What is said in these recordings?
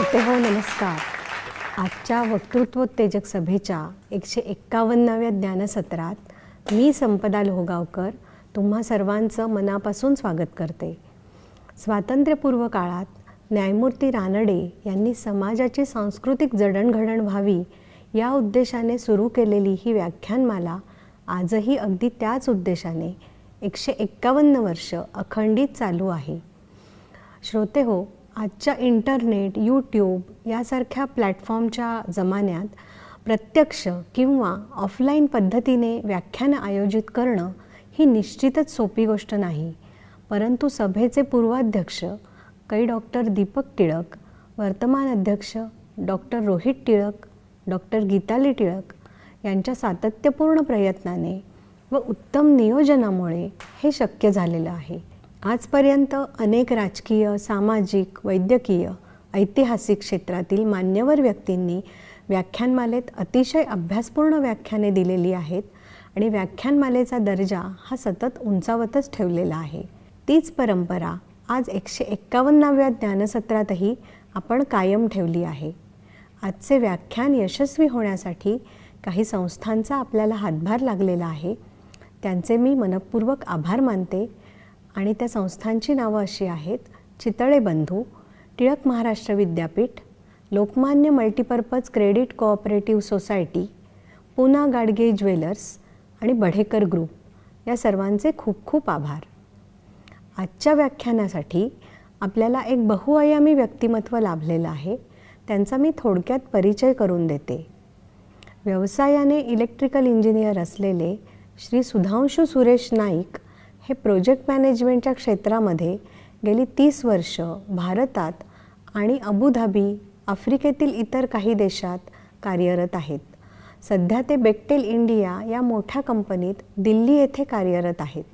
श्रोते हो नमस्कार. आजच्या वक्तृत्वोत्तेजक सभेच्या 151व्या ज्ञानसत्रात मी संपदा लोहगावकर तुम्हा सर्वांचं मनापासून स्वागत करते. स्वातंत्र्यपूर्व काळात न्यायमूर्ती रानडे यांनी समाजाची सांस्कृतिक जडणघडण व्हावी या उद्देशाने सुरू केलेली ही व्याख्यानमाला आजही अगदी त्याच उद्देशाने 151 वर्ष अखंडित चालू आहे. श्रोते हो, आजच्या इंटरनेट, यूट्यूब यासारख्या प्लॅटफॉर्मच्या जमान्यात प्रत्यक्ष किंवा ऑफलाईन पद्धतीने व्याख्यानं आयोजित करणं ही निश्चितच सोपी गोष्ट नाही. परंतु सभेचे पूर्वाध्यक्ष कै डॉक्टर दीपक टिळक, वर्तमान अध्यक्ष डॉक्टर रोहित टिळक, डॉक्टर गीताली टिळक यांच्या सातत्यपूर्ण प्रयत्नाने व उत्तम नियोजनामुळे हे शक्य झालेलं आहे. आजपर्यंत अनेक राजकीय, सामाजिक, वैद्यकीय, ऐतिहासिक क्षेत्रातील मान्यवर व्यक्तींनी व्याख्यानमालेत अतिशय अभ्यासपूर्ण व्याख्याने दिलेली आहेत आणि व्याख्यानमालेचा दर्जा हा सतत उंचावतच ठेवलेला आहे. तीच परंपरा आज 151व्या ज्ञानसत्रातही आपण कायम ठेवली आहे. आजचे व्याख्यान यशस्वी होण्यासाठी काही संस्थांचा आपल्याला हातभार लागलेला आहे. त्यांचे मी मनपूर्वक आभार मानते आणि त्या संस्थांची नावं अशी आहेत: चितळे बंधू, टिळक महाराष्ट्र विद्यापीठ, Lokmanya multipurpose credit cooperative society, Poona Gadge jewellers आणि बढेकर ग्रुप या सर्वांचे खूप खूप आभार. आजच्या व्याख्यानासाठी आपल्याला एक बहुआयामी व्यक्तिमत्व लाभलेलं आहे. त्यांचा मी थोडक्यात परिचय करून देते. व्यवसायाने इलेक्ट्रिकल इंजिनियर असलेले श्री सुधांशू सुरेश नाईक हे प्रोजेक्ट मॅनेजमेंटच्या क्षेत्रामध्ये गेली 30 वर्ष भारतात आणि अबुधाबी, आफ्रिकेतील इतर काही देशात कार्यरत आहेत. सध्या ते बेक्टेल इंडिया या मोठ्या कंपनीत दिल्ली येथे कार्यरत आहेत.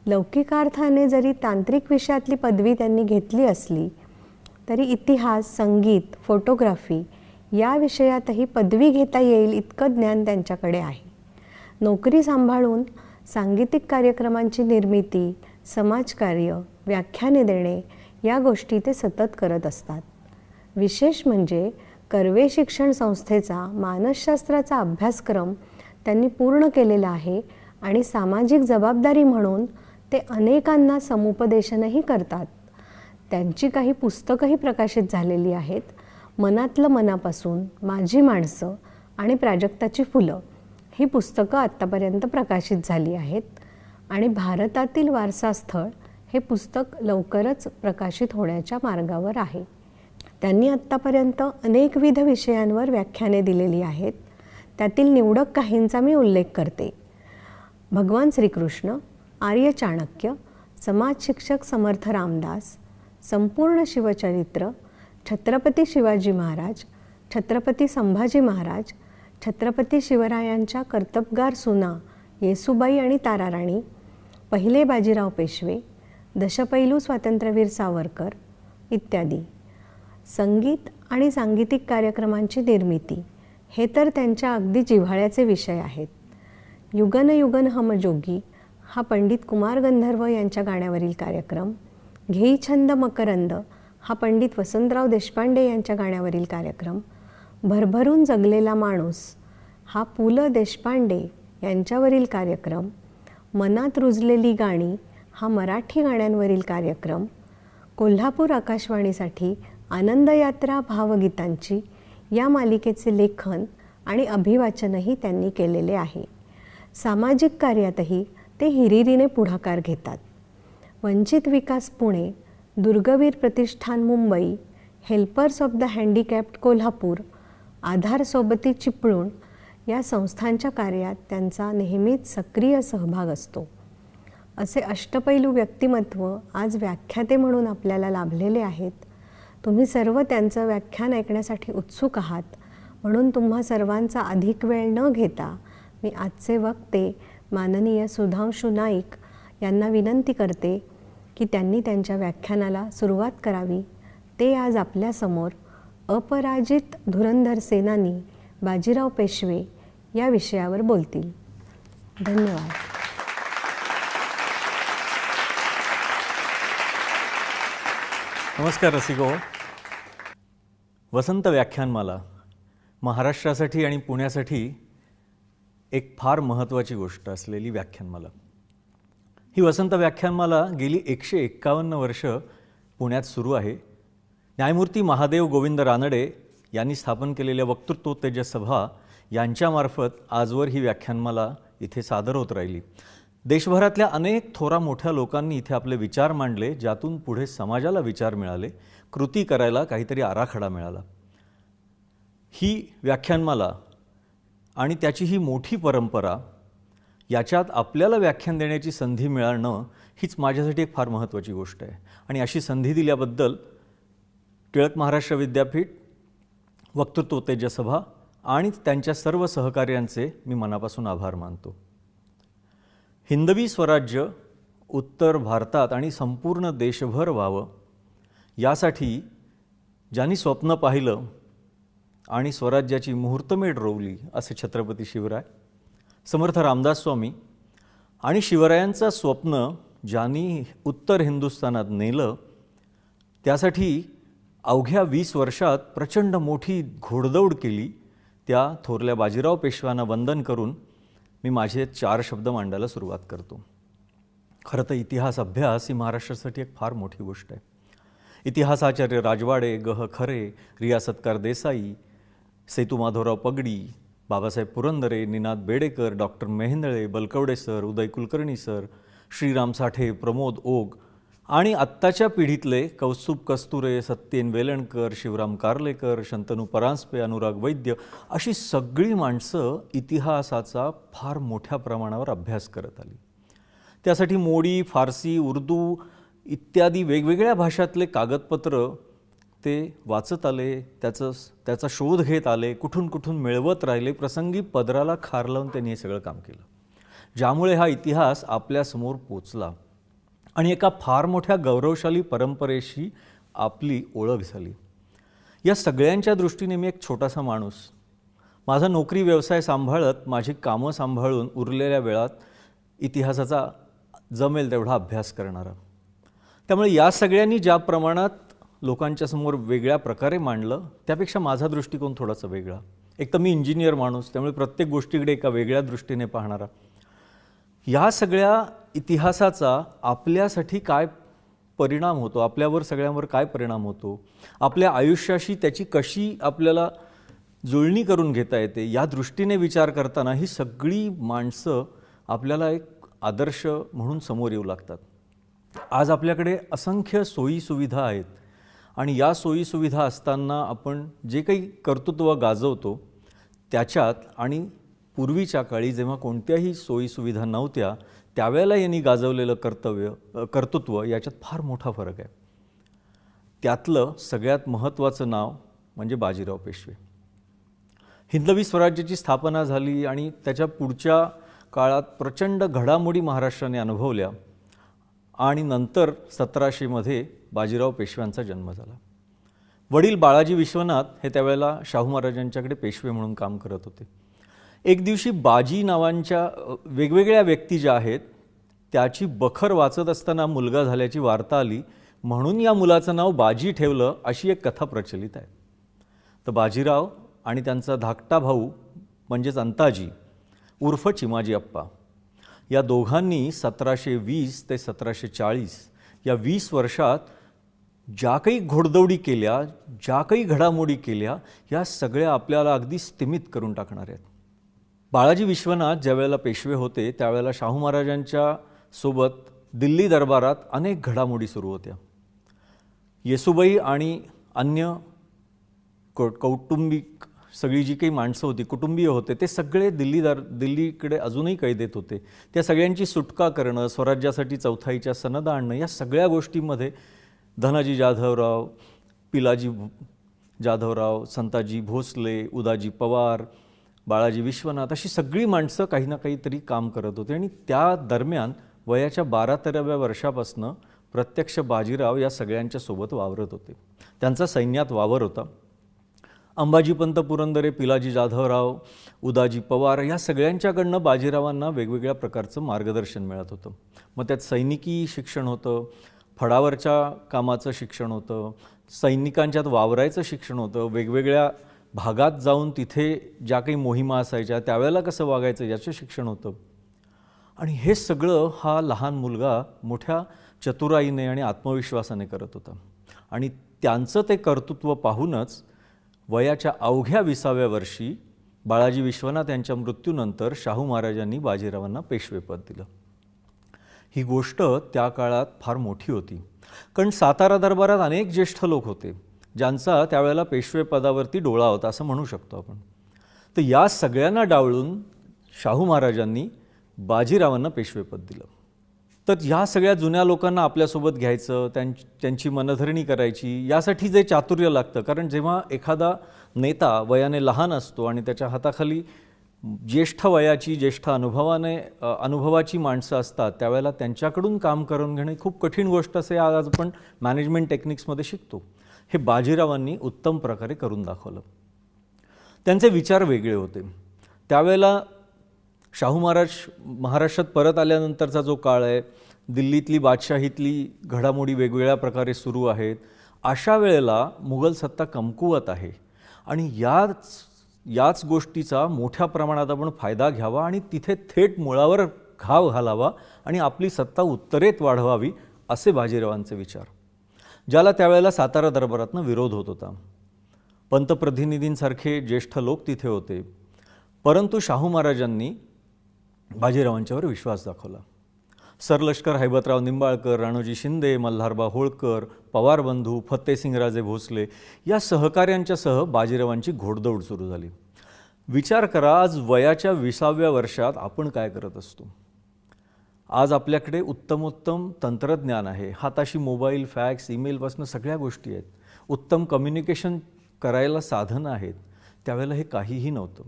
लौकिकार्थाने जरी तांत्रिक विषयातली पदवी त्यांनी घेतली असली तरी इतिहास, संगीत, फोटोग्राफी या विषयातही पदवी घेता येईल इतकं ज्ञान त्यांच्याकडे आहे. नोकरी सांभाळून सांगीतिक कार्यक्रमांची निर्मिती, समाजकार्य, व्याख्याने देणे या गोष्टी ते सतत करत असतात. विशेष म्हणजे कर्वे शिक्षण संस्थेचा मानसशास्त्राचा अभ्यासक्रम त्यांनी पूर्ण केलेला आहे आणि सामाजिक जबाबदारी म्हणून ते अनेकांना समुपदेशनही करतात. त्यांची काही पुस्तकंही प्रकाशित झालेली आहेत. मनातलं मनापासून, माझी माणसं आणि प्राजक्ताची फुलं ही पुस्तकं आत्तापर्यंत प्रकाशित झाली आहेत आणि भारतातील वारसास्थळ हे पुस्तक लवकरच प्रकाशित होण्याच्या मार्गावर आहे. त्यांनी आत्तापर्यंत अनेकविध विषयांवर व्याख्याने दिलेली आहेत. त्यातील निवडक काहींचा मी उल्लेख करते. भगवान श्रीकृष्ण, आर्य चाणक्य, समाज शिक्षक समर्थ रामदास, संपूर्ण शिवचरित्र, छत्रपती शिवाजी महाराज, छत्रपती संभाजी महाराज, छत्रपती शिवरायांच्या कर्तबगार सुना येसूबाई आणि ताराराणी, पहिले बाजीराव पेशवे, दशपैलू स्वातंत्र्यवीर सावरकर इत्यादी. संगीत आणि सांगीतिक कार्यक्रमांची निर्मिती हे तर त्यांच्या अगदी जिव्हाळ्याचे विषय आहेत. युगन युगन हम जोगी हा पंडित कुमार गंधर्व यांच्या गाण्यावरील कार्यक्रम, घेई छंद मकरंद हा पंडित वसंतराव देशपांडे यांच्या गाण्यावरील कार्यक्रम, भरभरून जगलेला माणूस हा पु ल देशपांडे यांच्यावरील कार्यक्रम, मनात रुजलेली गाणी हा मराठी गाण्यांवरील कार्यक्रम, कोल्हापूर आकाशवाणीसाठी आनंदयात्रा भावगीतांची या मालिकेचे लेखन आणि अभिवाचनही त्यांनी केलेले आहे. सामाजिक कार्यातही ते हिरिरीने पुढाकार घेतात. Vanchit Vikas Pune, Durgveer Pratishthan Mumbai, helpers of the handicapped Kolhapur, Aadhar Sobati Chiplun या संस्थांच्या कार्यात त्यांचा नेहमीच सक्रिय सहभाग असतो. असे अष्टपैलू व्यक्तिमत्व आज व्याख्याते म्हणून आपल्याला लाभलेले आहेत. तुम्ही सर्व त्यांचं व्याख्यान ऐकण्यासाठी उत्सुक आहात म्हणून तुम्हा सर्वांचा अधिक वेळ न घेता मी आजचे वक्ते माननीय सुधांशू नाईक यांना विनंती करते की त्यांनी त्यांच्या व्याख्यानाला सुरुवात करावी. ते आज आपल्यासमोर अपराजित धुरंधर सेनानी बाजीराव पेशवे या विषयावर बोलतील. धन्यवाद. नमस्कार रसिको. वसंत व्याख्यानमाला महाराष्ट्रासाठी आणि पुण्यासाठी एक फार महत्त्वाची गोष्ट असलेली व्याख्यानमाला. ही वसंत व्याख्यानमाला गेली 151 वर्ष पुण्यात सुरू आहे. न्यायमूर्ती महादेव गोविंद रानडे यांनी स्थापन केलेल्या वक्तृत्वोत्तेजक सभा यांच्यामार्फत आजवर ही व्याख्यानमाला इथे सादर होत राहिली. देशभरातल्या अनेक थोरा मोठ्या लोकांनी इथे आपले विचार मांडले, ज्यातून पुढे समाजाला विचार मिळाले, कृती करायला काहीतरी आराखडा मिळाला. ही व्याख्यानमाला आणि त्याची ही मोठी परंपरा, याच्यात आपल्याला व्याख्यान देण्याची संधी मिळणं हीच माझ्यासाठी एक फार महत्त्वाची गोष्ट आहे. आणि अशी संधी दिल्याबद्दल टिळक महाराष्ट्र विद्यापीठ, वक्तृत्वोत्तेजक सभा आणि त्यांच्या सर्व सहकार्यांचे मी मनापासून आभार मानतो. हिंदवी स्वराज्य उत्तर भारतात आणि संपूर्ण देशभर व्हावं यासाठी ज्यांनी स्वप्न पाहिलं आणि स्वराज्याची मुहूर्तमेढ रोवली असे छत्रपती शिवराय, समर्थ रामदास स्वामी आणि शिवरायांचं स्वप्न ज्यांनी उत्तर हिंदुस्थानात नेलं, त्यासाठी अवघ्या 20 वर्षात प्रचंड मोठी घोडदौड केली, त्या थोरल्या बाजीराव पेशव्यांना वंदन करून मी माझे 4 शब्द मांडायला सुरुवात करतो. खरं तर इतिहास अभ्यास ही महाराष्ट्रासाठी एक फार मोठी गोष्ट आहे. इतिहासाचार्य राजवाडे, ग. खरे, रियासतकार देसाई, सेतू माधवराव पगडी, बाबासाहेब पुरंदरे, निनाद बेडेकर, डॉक्टर मेहेंदळे, बलकवडे सर, उदय कुलकर्णी सर, श्रीराम साठे, प्रमोद ओग आणि आत्ताच्या पिढीतले कौस्तुभ कस्तुरे, सत्येन वेलणकर, शिवराम कार्लेकर, शंतनू परांजपे, अनुराग वैद्य अशी सगळी माणसं इतिहासाचा फार मोठ्या प्रमाणावर अभ्यास करत आली. त्यासाठी मोडी, फारसी, उर्दू इत्यादी वेगवेगळ्या भाषातले कागदपत्र ते वाचत आले, त्याचा शोध घेत आले, कुठून कुठून मिळवत राहिले, प्रसंगी पदराला खार लावून त्यांनी हे सगळं काम केलं, ज्यामुळे हा इतिहास आपल्यासमोर पोचला आणि एका फार मोठ्या गौरवशाली परंपरेशी आपली ओळख झाली. या सगळ्यांच्या दृष्टीने मी एक छोटासा माणूस, माझा नोकरी व्यवसाय सांभाळत, माझी कामं सांभाळून उरलेल्या वेळात इतिहासाचा जमेल तेवढा अभ्यास करणारा. त्यामुळे या सगळ्यांनी ज्या प्रमाणात लोकांच्या समोर वेगळ्या प्रकारे मांडलं, त्यापेक्षा माझा दृष्टिकोन थोडासा वेगळा. एक तर मी इंजिनियर माणूस, त्यामुळे प्रत्येक गोष्टीकडे एका वेगळ्या दृष्टीने पाहणारा. या सगळ्या इतिहासाचा आपल्यासाठी काय परिणाम होतो, आपल्यावर सगळ्यांवर काय परिणाम होतो, आपल्या आयुष्याशी त्याची कशी आपल्याला जुळणी करून घेता येते, या दृष्टीने विचार करताना ही सगळी माणसं आपल्याला एक आदर्श म्हणून समोर येऊ लागतात. आज आपल्याकडे असंख्य सोयीसुविधा आहेत आणि या सोयीसुविधा असताना आपण जे काही कर्तृत्व गाजवतो त्याच्यात आणि पूर्वीच्या काळी जेव्हा कोणत्याही सोयीसुविधा नव्हत्या त्यावेळेला यांनी गाजवलेलं कर्तृत्व याच्यात फार मोठा फरक आहे. त्यातलं सगळ्यात महत्त्वाचं नाव म्हणजे बाजीराव पेशवे. हिंदवी स्वराज्याची स्थापना झाली आणि त्याच्या पुढच्या काळात प्रचंड घडामोडी महाराष्ट्राने अनुभवल्या आणि नंतर 1700 बाजीराव पेशव्यांचा जन्म झाला. वडील बाळाजी विश्वनाथ हे त्यावेळेला शाहू महाराजांच्याकडे पेशवे म्हणून काम करत होते. एक दिवशी बाजी नावांच्या वेगवेगळ्या व्यक्ती ज्या आहेत त्याची बखर वाचत असताना मुलगा झाल्याची वार्ता आली, म्हणून या मुलाचं नाव बाजी ठेवलं, अशी एक कथा प्रचलित आहे. तर बाजीराव आणि त्यांचा धाकटा भाऊ म्हणजेच अंताजी उर्फ चिमाजी अप्पा या दोघांनी 1720 ते 1740 या 20 वर्षात ज्या काही घोडदौडी केल्या, ज्या काही घडामोडी केल्या, या सगळ्या आपल्याला अगदी स्तिमित करून टाकणार आहेत. बाळाजी विश्वनाथ ज्यावेळेला पेशवे होते त्यावेळेला शाहू महाराजांच्या सोबत दिल्ली दरबारात अनेक घडामोडी सुरू होत्या. येसुबाई आणि अन्य कौटुंबिक सगळी जी काही माणसं होती, कुटुंबीय होते, ते सगळे दिल्लीकडे अजूनही कैदेत होते. त्या सगळ्यांची सुटका करणं, स्वराज्यासाठी चौथाईच्या सनदा आणणं, या सगळ्या गोष्टींमध्ये धनाजी जाधवराव, पिलाजी जाधवराव, संताजी भोसले, उदाजी पवार, बाळाजी विश्वनाथ अशी सगळी माणसं काही ना काहीतरी काम करत होते. आणि त्या दरम्यान वयाच्या 12-13व्या वर्षापासून प्रत्यक्ष बाजीराव या सगळ्यांच्या सोबत वावरत होते. त्यांचा सैन्यात वावर होता. अंबाजीपंत पुरंदरे, पिलाजी जाधवराव, उदाजी पवार या सगळ्यांच्याकडनं बाजीरावांना वेगवेगळ्या प्रकारचं मार्गदर्शन मिळत होतं. मग त्यात सैनिकी शिक्षण होतं, फडावरच्या कामाचं शिक्षण होतं, सैनिकांच्यात वावरायचं शिक्षण होतं, वेगवेगळ्या भागात जाऊन तिथे ज्या काही मोहिमा असायच्या त्यावेळेला कसं वागायचं याचं शिक्षण होतं. आणि हे सगळं हा लहान मुलगा मोठ्या चतुराईने आणि आत्मविश्वासाने करत होता. आणि त्यांचं ते कर्तृत्व पाहूनच वयाच्या अवघ्या 20व्या वर्षी बाळाजी विश्वनाथ यांच्या मृत्यूनंतर शाहू महाराजांनी बाजीरावांना पेशवेपद दिलं. ही गोष्ट त्या काळात फार मोठी होती, कारण सातारा दरबारात अनेक ज्येष्ठ लोक होते ज्यांचा त्यावेळेला पेशवेपदावरती डोळा होता असं म्हणू शकतो आपण. तर या सगळ्यांना डावलून शाहू महाराजांनी बाजीरावांना पेशवेपद दिलं. तर ह्या सगळ्या जुन्या लोकांना आपल्यासोबत घ्यायचं, त्यांची मनधरणी करायची, यासाठी जे चातुर्य लागतं, कारण जेव्हा एखादा नेता वयाने लहान असतो आणि त्याच्या हाताखाली ज्येष्ठ वयाची, ज्येष्ठ अनुभवाची माणसं असतात, त्यावेळेला त्यांच्याकडून काम करून घेणे खूप कठीण गोष्ट असे आज आपण मॅनेजमेंट टेक्निक्समध्ये शिकतो. हे बाजीरावांनी उत्तम प्रकारे करून दाखवलं. त्यांचे विचार वेगळे होते. त्यावेळेला शाहू महाराज महाराष्ट्रात परत आल्यानंतरचा जो काळ आहे, दिल्लीतली बादशाहीतली घडामोडी वेगवेगळ्या प्रकारे सुरू आहेत. अशा वेळेला मुघल सत्ता कमकुवत आहे आणि याच गोष्टीचा मोठ्या प्रमाणात आपण फायदा घ्यावा आणि तिथे थेट मुळावर घाव घालावा आणि आपली सत्ता उत्तरेत वाढवावी, असे बाजीरावांचे विचार, ज्याला त्यावेळेला सातारा दरबारातनं विरोध होत होता. पंतप्रतिनिधींसारखे ज्येष्ठ लोक तिथे होते, परंतु शाहू महाराजांनी बाजीरावांच्यावर विश्वास दाखवला. सरलष्कर हैबतराव निंबाळकर, राणोजी शिंदे, मल्हारबा होळकर, पवार बंधू, फत्तेसिंगराजे भोसले या सहकाऱ्यांच्यासह बाजीरावांची घोडदौड सुरू झाली. विचार करा, आज वयाच्या 20व्या वर्षात आपण काय करत असतो. आज आपल्याकडे उत्तमोत्तम तंत्रज्ञान आहे, हाताशी मोबाईल, फॅक्स, ईमेलपासून सगळ्या गोष्टी आहेत, उत्तम कम्युनिकेशन करायला साधनं आहेत. त्यावेळेला हे काहीही नव्हतं.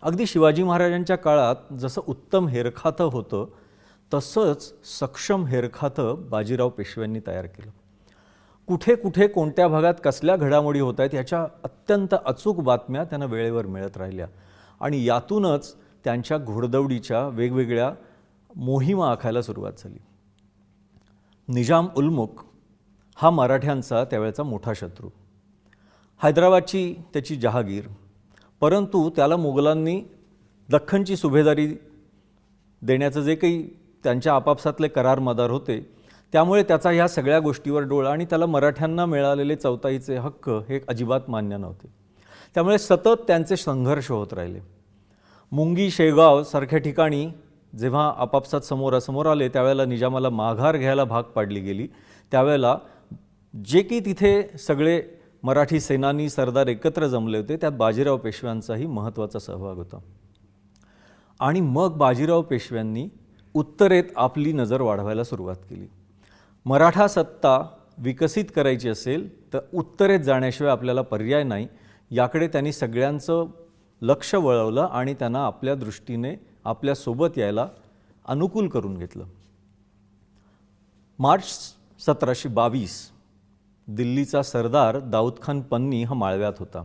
अगदी शिवाजी महाराजांच्या काळात जसं उत्तम हेरखातं होतं, तसंच सक्षम हेरखातं बाजीराव पेशव्यांनी तयार केलं. कुठे कुठे कोणत्या भागात कसल्या घडामोडी होत आहेत याच्या अत्यंत अचूक बातम्या त्यांना वेळेवर मिळत राहिल्या आणि यातूनच त्यांच्या घोडदौडीच्या वेगवेगळ्या मोहिमा आखायला सुरुवात झाली. निजाम उल-मुल्क हा मराठ्यांचा त्यावेळेचा मोठा शत्रू, हैदराबादची त्याची जहागीर, परंतु त्याला मुघलांनी दख्खनची सुभेदारी देण्याचं जे काही त्यांच्या आपापसातले करार मदार होते, त्यामुळे त्याचा ह्या सगळ्या गोष्टीवर डोळा आणि त्याला मराठ्यांना मिळालेले चौथाईचे हक्क हे अजिबात मान्य नव्हते. त्यामुळे सतत त्यांचे संघर्ष होत राहिले. मुंगी, शेगाव सारख्या ठिकाणी जेव्हा आपापसात समोरासमोर आले, त्यावेळेला निजामाला माघार घ्यायला भाग पाडली गेली. त्यावेळेला जे की तिथे सगळे मराठी सेनानी सरदार एकत्र जमले होते, त्यात बाजीराव पेशव्यांचाही महत्त्वाचा सहभाग होता. आणि मग बाजीराव पेशव्यांनी उत्तरेत आपली नजर वाढवायला सुरुवात केली. मराठा सत्ता विकसित करायची असेल तर उत्तरेत जाण्याशिवाय आपल्याला पर्याय नाही, याकडे त्यांनी सगळ्यांचं लक्ष वळवलं आणि त्यांना आपल्या दृष्टीने आपल्यासोबत यायला अनुकूल करून घेतलं. मार्च 1722 दिल्लीचा सरदार दाऊदखान पन्नी हा माळव्यात होता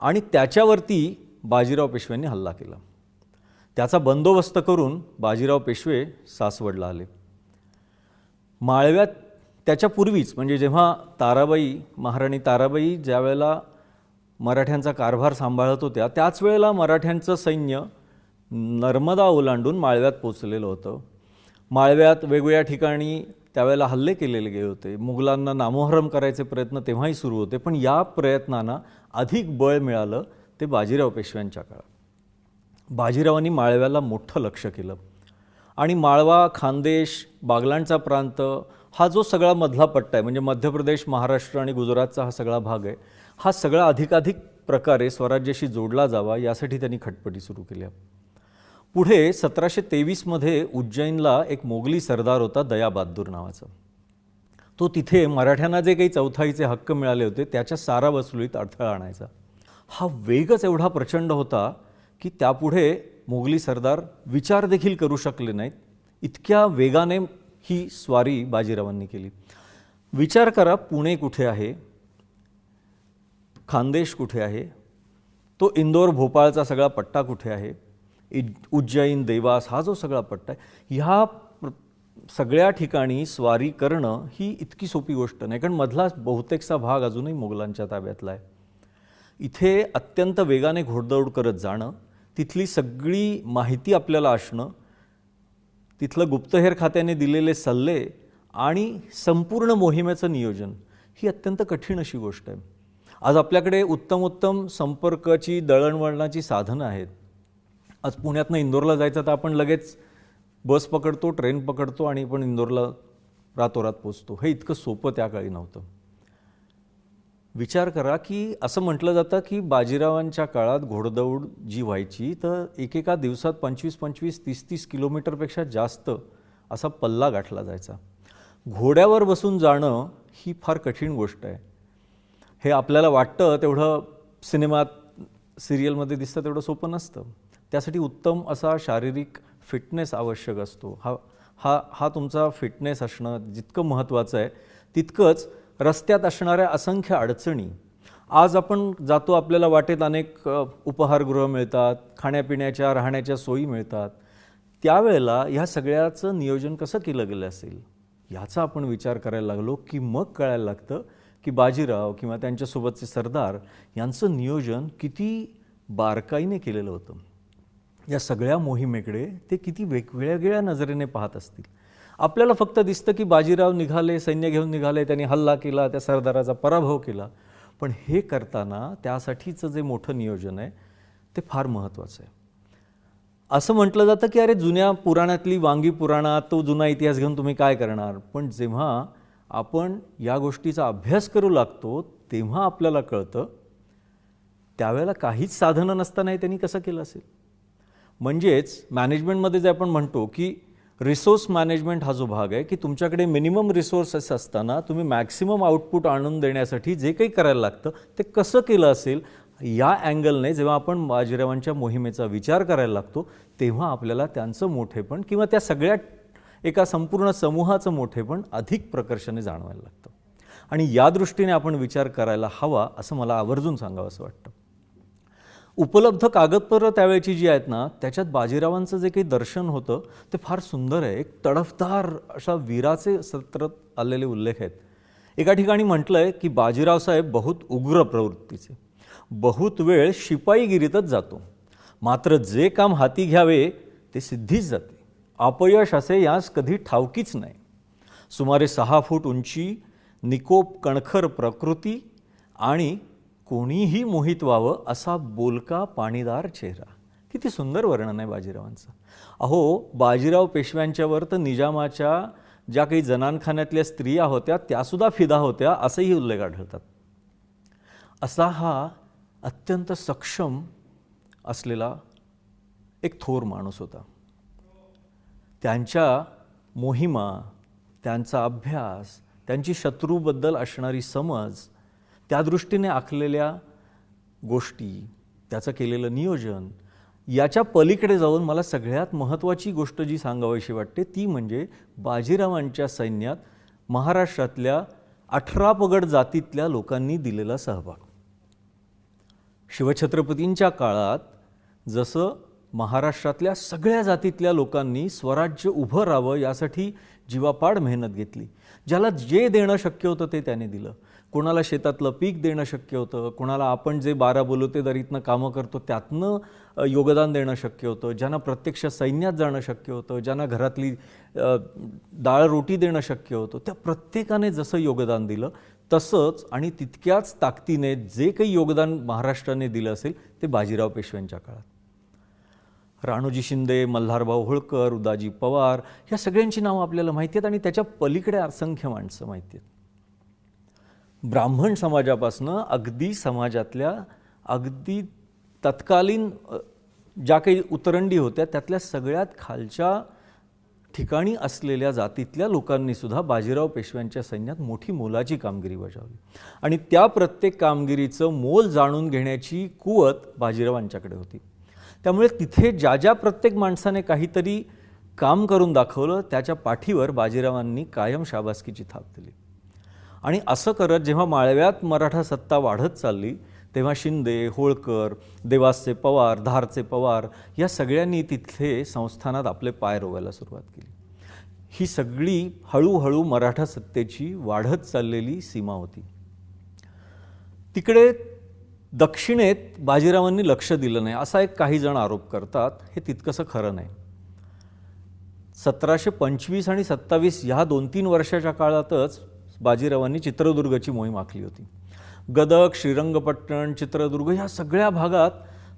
आणि त्याच्यावरती बाजीराव पेशव्यांनी हल्ला केला. त्याचा बंदोबस्त करून बाजीराव पेशवे सासवडला आले. माळव्यात त्याच्यापूर्वीच म्हणजे जेव्हा महाराणी ताराबाई ज्या वेळेला मराठ्यांचा कारभार सांभाळत होत्या, त्याच वेळेला मराठ्यांचं सैन्य नर्मदा ओलांडून माळव्यात पोचलेलं होतं. माळव्यात वेगवेगळ्या ठिकाणी त्यावेळेला हल्ले केलेले गेले होते. मुघलांना नामोहरम करायचे प्रयत्न तेव्हाही सुरू होते, पण या प्रयत्नांना अधिक बळ मिळालं ते बाजीराव पेशव्यांच्या काळात. बाजीरावांनी माळव्याला मोठं लक्ष केलं आणि माळवा, खानदेश, बागलांचा प्रांत हा जो सगळा मधला पट्टा आहे, म्हणजे मध्य प्रदेश, महाराष्ट्र आणि गुजरातचा हा सगळा भाग आहे, हा सगळा अधिकाधिक प्रकारे स्वराज्याशी जोडला जावा यासाठी त्यांनी खटपटी सुरू केल्या. पुढे 1723मध्ये उज्जैनला एक मोगली सरदार होता दया बहादूर नावाचा. तो तिथे मराठ्यांना जे काही चौथाईचे हक्क मिळाले होते त्याच्या सारा वसुलीत अडथळा आणायचा. हा वेगच एवढा प्रचंड होता की त्यापुढे मोगली सरदार विचार देखील करू शकले नाहीत. इतक्या वेगाने ही स्वारी बाजीरावांनी केली. विचार करा, पुणे कुठे आहे, खानदेश कुठे आहे, तो इंदोर भोपाळचा सगळा पट्टा कुठे आहे, उज्जैन, देवास हा जो सगळा पट्टा आहे, ह्या सगळ्या ठिकाणी स्वारी करणं ही इतकी सोपी गोष्ट नाही, कारण मधला बहुतेकसा भाग अजूनही मोगलांच्या ताब्यातला आहे. इथे अत्यंत वेगाने घोडदौड करत जाणं, तिथली सगळी माहिती आपल्याला असणं, तिथलं गुप्तहेर खात्याने दिलेले सल्ले आणि संपूर्ण मोहिमेचं नियोजन ही अत्यंत कठीण अशी गोष्ट आहे. आज आपल्याकडे उत्तम संपर्काची दळणवळणाची साधनं आहेत. आज पुण्यातनं इंदोरला जायचं तर आपण लगेच बस पकडतो, ट्रेन पकडतो आणि आपण इंदोरला रातोरात पोचतो. हे इतकं सोपं त्या काळी नव्हतं. विचार करा की असं म्हटलं जातं की बाजीरावांच्या काळात घोडदौड जी व्हायची तर एकेका दिवसात 25-25, 30-30 किलोमीटरपेक्षा जास्त असा पल्ला गाठला जायचा. घोड्यावर बसून जाणं ही फार कठीण गोष्ट आहे. हे आपल्याला वाटतं तेवढं सिनेमात सिरियलमध्ये दिसतं तेवढं सोपं नसतं. त्यासाठी उत्तम असा शारीरिक फिटनेस आवश्यक असतो. हा तुमचा फिटनेस असणं जितकं महत्त्वाचं आहे तितकंच रस्त्यात असणाऱ्या असंख्य अडचणी. आज आपण जातो, आपल्याला वाटेत अनेक उपहारगृह मिळतात, खाण्यापिण्याच्या राहण्याच्या सोयी मिळतात. त्यावेळेला ह्या सगळ्याचं नियोजन कसं केलं गेलं असेल याचा आपण विचार करायला लागलो की मग कळायला लागतं की बाजीराव किंवा त्यांच्यासोबतचे सरदार यांचं नियोजन किती बारकाईने केलेलं होतं. या सगळ्या मोहिमेकडे ते किती वेगवेगळ्या नजरेने पाहत असतील. आपल्याला फक्त दिसतं की बाजीराव निघाले, सैन्य घेऊन निघाले, त्यांनी हल्ला केला, त्या सरदाराचा पराभव केला. पण हे करताना त्यासाठीचं जे मोठं नियोजन आहे ते फार महत्त्वाचं आहे. असं म्हटलं जातं की अरे जुन्या पुराणातली वांगी पुराणात तो जुना इतिहास घेऊन तुम्ही काय करणार. पण जेव्हा आपण या गोष्टीचा अभ्यास करू लागतो तेव्हा आपल्याला कळतं त्यावेळेला काहीच साधनं नसतानाही त्यांनी कसं केलं असेल. म्हणजेच मॅनेजमेंटमध्ये जे आपण म्हणतो की रिसोर्स मॅनेजमेंट हा जो भाग आहे की तुमच्याकडे मिनिमम रिसोर्सेस असताना तुम्ही मॅक्सिमम आउटपुट आणून देण्यासाठी जे काही करायला लागतं ते कसं केलं असेल, या अँगलने जेव्हा आपण बाजीरावांच्या मोहिमेचा विचार करायला लागतो तेव्हा आपल्याला त्यांचं मोठेपण किंवा त्या सगळ्या एका संपूर्ण समूहाचं मोठेपण अधिक प्रकर्षाने जाणवायला लागतं. आणि या दृष्टीने आपण विचार करायला हवा असं मला आवर्जून सांगावं असं वाटतं. उपलब्ध कागदपत्रं त्यावेळची जी आहेत ना त्याच्यात बाजीरावांचं जे काही दर्शन होतं ते फार सुंदर आहे. एक तडफदार अशा वीराचे सत्र आलेले उल्लेख आहेत. एका ठिकाणी म्हटलं आहे की बाजीराव साहेब बहुत उग्र प्रवृत्तीचे, बहुत वेळ शिपाईगिरीतच जातो, मात्र जे काम हाती घ्यावे ते सिद्धीच जाते, अपयश असे यास कधी ठावकीच नाही. सुमारे 6 फूट उंची, निकोप कणखर प्रकृती आणि कोणीही मोहित व्हावं असा बोलका पाणीदार चेहरा. किती सुंदर वर्णन आहे बाजीरावांचं. अहो, बाजीराव पेशव्यांच्यावर तर निजामाच्या ज्या काही जनानखान्यातल्या स्त्रिया होत्या त्यासुद्धा फिदा होत्या असेही उल्लेख आढळतात. असा हा अत्यंत सक्षम असलेला एक थोर माणूस होता. त्यांच्या मोहिमा, त्यांचा अभ्यास, त्यांची शत्रूबद्दल असणारी समज, त्या दृष्टीने आखलेल्या गोष्टी, त्याचं केलेलं नियोजन, याच्या पलीकडे जाऊन मला सगळ्यात महत्त्वाची गोष्ट जी सांगावीशी वाटते ती म्हणजे बाजीरावांच्या सैन्यात महाराष्ट्रातल्या 18 पगड जातीतल्या लोकांनी दिलेला सहभाग. शिवछत्रपतींच्या काळात जसं महाराष्ट्रातल्या सगळ्या जातीतल्या लोकांनी स्वराज्य उभं राहावं यासाठी जीवापाड मेहनत घेतली. ज्याला जे देणं शक्य होतं ते त्याने दिलं. कोणाला शेतातलं पीक देणं शक्य होतं, कोणाला आपण जे 12 बलुतेदारीतनं कामं करतो त्यातनं योगदान देणं शक्य होतं, ज्यांना प्रत्यक्ष सैन्यात जाणं शक्य होतं, ज्यांना घरातली डाळ रोटी देणं शक्य होतं, त्या प्रत्येकाने जसं योगदान दिलं तसंच आणि तितक्याच ताकदीने जे काही योगदान महाराष्ट्राने दिलं असेल ते बाजीराव पेशव्यांच्या काळात. राणोजी शिंदे, मल्हारभाऊ होळकर, उदाजी पवार ह्या सगळ्यांची नावं आपल्याला माहिती आहेत आणि त्याच्या पलीकडे असंख्य माणसं माहिती आहेत. ब्राह्मण समाजापासनं अगदी समाजातल्या अगदी तत्कालीन ज्या काही उतरंडी होत्या त्यातल्या सगळ्यात खालच्या ठिकाणी असलेल्या जातीतल्या लोकांनीसुद्धा बाजीराव पेशव्यांच्या सैन्यात मोठी मोलाची कामगिरी बजावली आणि त्या प्रत्येक कामगिरीचं मोल जाणून घेण्याची कुवत बाजीरावांच्याकडे होती. त्यामुळे तिथे ज्या प्रत्येक माणसाने काहीतरी काम करून दाखवलं त्याच्या पाठीवर बाजीरावांनी कायम शाबासकीची थाप दिली. आणि असं करत जेव्हा माळव्यात मराठा सत्ता वाढत चालली तेव्हा शिंदे, होळकर, देवासचे पवार, धारचे पवार या सगळ्यांनी तिथे संस्थानात आपले पाय रोवायला सुरुवात केली. ही सगळी हळूहळू मराठा सत्तेची वाढत चाललेली सीमा होती. तिकडे दक्षिणेत बाजीरावांनी लक्ष दिलं नाही असा एक काही जण आरोप करतात. हे तितकंसं खरं नाही. 1725 आणि 27 ह्या 2-3 वर्षाच्या काळातच बाजीरावांनी चित्रदुर्गची मोहीम आखली होती. गदग, श्रीरंगपट्टण, चित्रदुर्ग ह्या सगळ्या भागात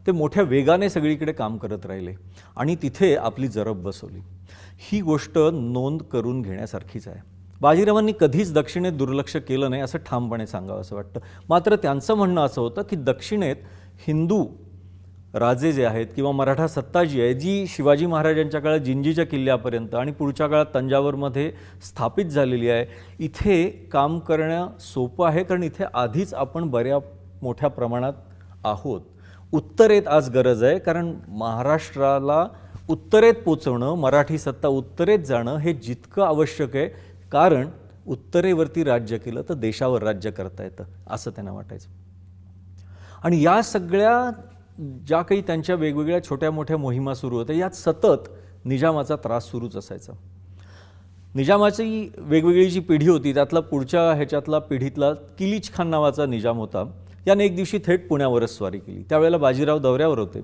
ते मोठ्या वेगाने सगळीकडे काम करत राहिले आणि तिथे आपली जरब बसवली. ही गोष्ट नोंद करून घेण्यासारखीच आहे. बाजीरावांनी कधीच दक्षिणेत दुर्लक्ष केलं नाही असं ठामपणे सांगावं असं वाटतं. मात्र त्यांचं म्हणणं असं होतं की दक्षिणेत हिंदू राजे जे आहेत किंवा मराठा सत्ता जी आहे, जी शिवाजी महाराजांच्या काळात जिंजीच्या किल्ल्यापर्यंत आणि पुढच्या काळात तंजावरमध्ये स्थापित झालेली आहे, इथे काम करणं सोपं आहे कारण इथे आधीच आपण बऱ्या मोठ्या प्रमाणात आहोत. उत्तरेत आज गरज आहे कारण महाराष्ट्राला उत्तरेत पोचवणं, मराठी सत्ता उत्तरेत जाणं हे जितकं आवश्यक आहे, कारण उत्तरेवरती राज्य केलं तर देशावर राज्य करता येतं असं त्यांना वाटायचं. आणि या सगळ्या ज्या काही त्यांच्या वेगवेगळ्या छोट्या मोठ्या मोहिमा सुरू होत्या, यात सतत निजामाचा त्रास सुरूच असायचा. निजामाची वेगवेगळी जी पिढी होती त्यातला पुढच्या ह्याच्यातला पिढीतला किलीच खान नावाचा निजाम होता. याने एक दिवशी थेट पुण्यावरच स्वारी केली. त्यावेळेला बाजीराव दौऱ्यावर होते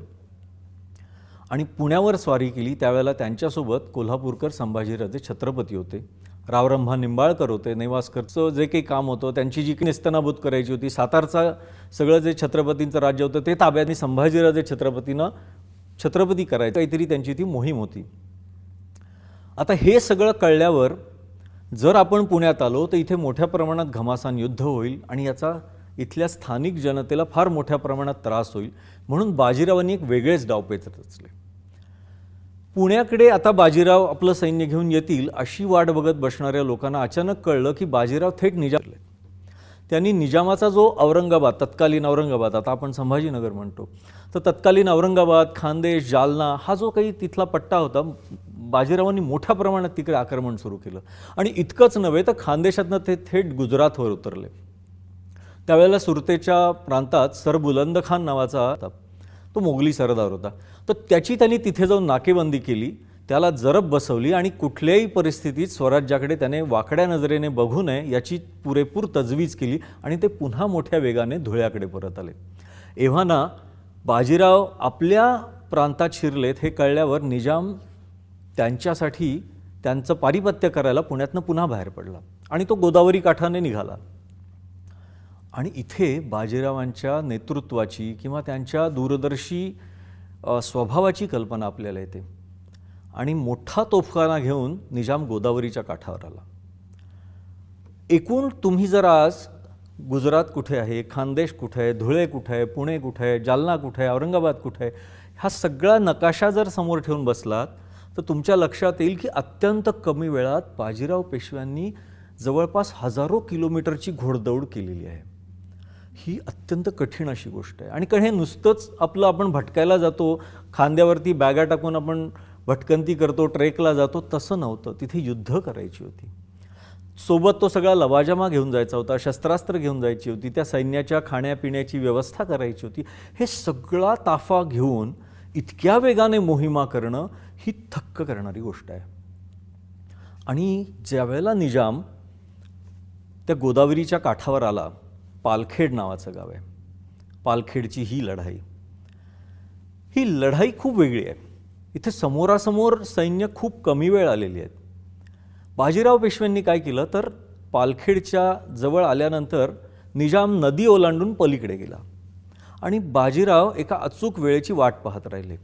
आणि पुण्यावर स्वारी केली. त्यावेळेला त्यांच्यासोबत कोल्हापूरकर संभाजीराजे छत्रपती होते, रावरंभा निंबाळकर होते, नेवासकरचं जे काही काम होतं, त्यांची जी काही नेस्तनाबूत करायची होती, सातारचा सगळं जे छत्रपतींचं राज्य होतं ते ताब्यात संभाजीराजे छत्रपतींना छत्रपती करायचं काहीतरी त्यांची ती मोहीम होती. आता हे सगळं कळल्यावर जर आपण पुण्यात आलो तर इथे मोठ्या प्रमाणात घमासान युद्ध होईल आणि याचा इथल्या स्थानिक जनतेला फार मोठ्या प्रमाणात त्रास होईल. म्हणून बाजीरावांनी एक वेगळेच डावपेच रचले. पुण्याकडे आता बाजीराव आपलं सैन्य घेऊन येतील अशी वाट बघत बसणाऱ्या लोकांना अचानक कळलं की बाजीराव थेट निजाम. त्यांनी निजामाचा जो औरंगाबाद, तत्कालीन औरंगाबाद, आता आपण संभाजीनगर म्हणतो, तर तत्कालीन औरंगाबाद, खानदेश, जालना हा जो काही तिथला पट्टा होता, बाजीरावांनी मोठ्या प्रमाणात तिकडे आक्रमण सुरू केलं. आणि इतकंच नव्हे तर खानदेशातनं ते थेट गुजरातवर उतरले. त्यावेळेला सुरतेच्या प्रांतात सर बुलंद खान नावाचा तो मोगली सरदार होता. तर त्याची त्यांनी तिथे जाऊन नाकेबंदी केली, त्याला जरब बसवली आणि कुठल्याही परिस्थितीत स्वराज्याकडे त्याने वाकड्या नजरेने बघू नये याची पुरेपूर तजवीज केली आणि ते पुन्हा मोठ्या वेगाने धुळ्याकडे परत आले. एव्हाना बाजीराव आपल्या प्रांतात शिरलेत हे कळल्यावर निजाम त्यांच्यासाठी त्यांचं पारिपत्य करायला पुण्यातनं पुन्हा बाहेर पडला आणि तो गोदावरी काठाने निघाला. आणि इथे बाजीरावांच्या नेतृत्वाची किंवा त्यांच्या दूरदर्शी स्वभावाची कल्पना आपल्याला येते. आणि मोठा तोफखाना घेऊन निजाम गोदावरीच्या काठावर आला. एकूण तुम्ही जर आज गुजरात कुठे आहे, खानदेश कुठे आहे, धुळे कुठे आहे, पुणे कुठे आहे, जालना कुठे आहे, औरंगाबाद कुठे आहे, हा सगळा नकाशा जर समोर ठेवून बसलात तर तुमच्या लक्षात येईल की अत्यंत कमी वेळात बाजीराव पेशव्यांनी जवळपास हजारो किलोमीटरची घोडदौड केलेली आहे. ही अत्यंत कठीण अशी गोष्ट आहे. आणि कारण हे नुसतंच आपलं आपण भटकायला जातो, खांद्यावरती बॅगा टाकून आपण भटकंती करतो, ट्रेकला जातो, तसं नव्हतं. तिथे युद्ध करायची होती. सोबत तो सगळा लवाजमा घेऊन जायचा होता, शस्त्रास्त्र घेऊन जायची होती, त्या सैन्याच्या खाण्यापिण्याची व्यवस्था करायची होती. हे सगळा ताफा घेऊन इतक्या वेगाने मोहिमा करणं ही थक्क करणारी गोष्ट आहे. आणि ज्यावेळेला निजाम त्या गोदावरीच्या काठावर आला, पालखेड नावाचं गाव आहे, पालखेडची ही लढाई खूप वेगळी आहे. इथे समोरासमोर सैन्य खूप कमी वेळ आलेली आहेत. बाजीराव पेशव्यांनी काय केलं तर पालखेडच्या जवळ आल्यानंतर निजाम नदी ओलांडून पलीकडे गेला आणि बाजीराव एका अचूक वेळेची वाट पाहत राहिले.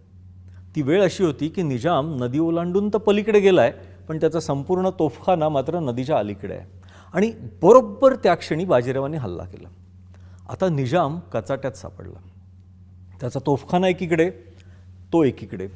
ती वेळ अशी होती की निजाम नदी ओलांडून तर पलीकडे गेलाय, पण त्याचा संपूर्ण तोफखाना मात्र नदीच्या अलीकडे आहे. आणि बरोबर त्या क्षणी बाजीरावांनी हल्ला केला. आता निजाम कचाट्यात सापडला. त्याचा तोफखाना एकीकडे, तो एकीकडे,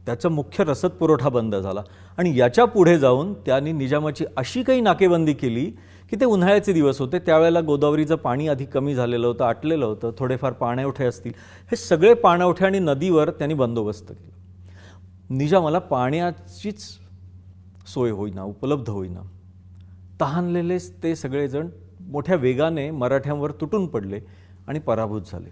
त्याचा मुख्य रसद पुरवठा बंद झाला. आणि याच्या पुढे जाऊन त्यांनी निजामाची अशी काही नाकेबंदी केली की ते उन्हाळ्याचे दिवस होते, त्यावेळेला गोदावरीचं पाणी आधी कमी झालेलं होतं, आटलेलं होतं, थोडेफार पाणवठे असतील, हे सगळे पाणवठे आणि नदीवर त्यांनी बंदोबस्त केला. निजामाला पाण्याचीच सोय होईना, उपलब्ध होईना. तहानलेले ते सगळेजण मोठ्या वेगाने मराठ्यांवर तुटून पडले आणि पराभूत झाले.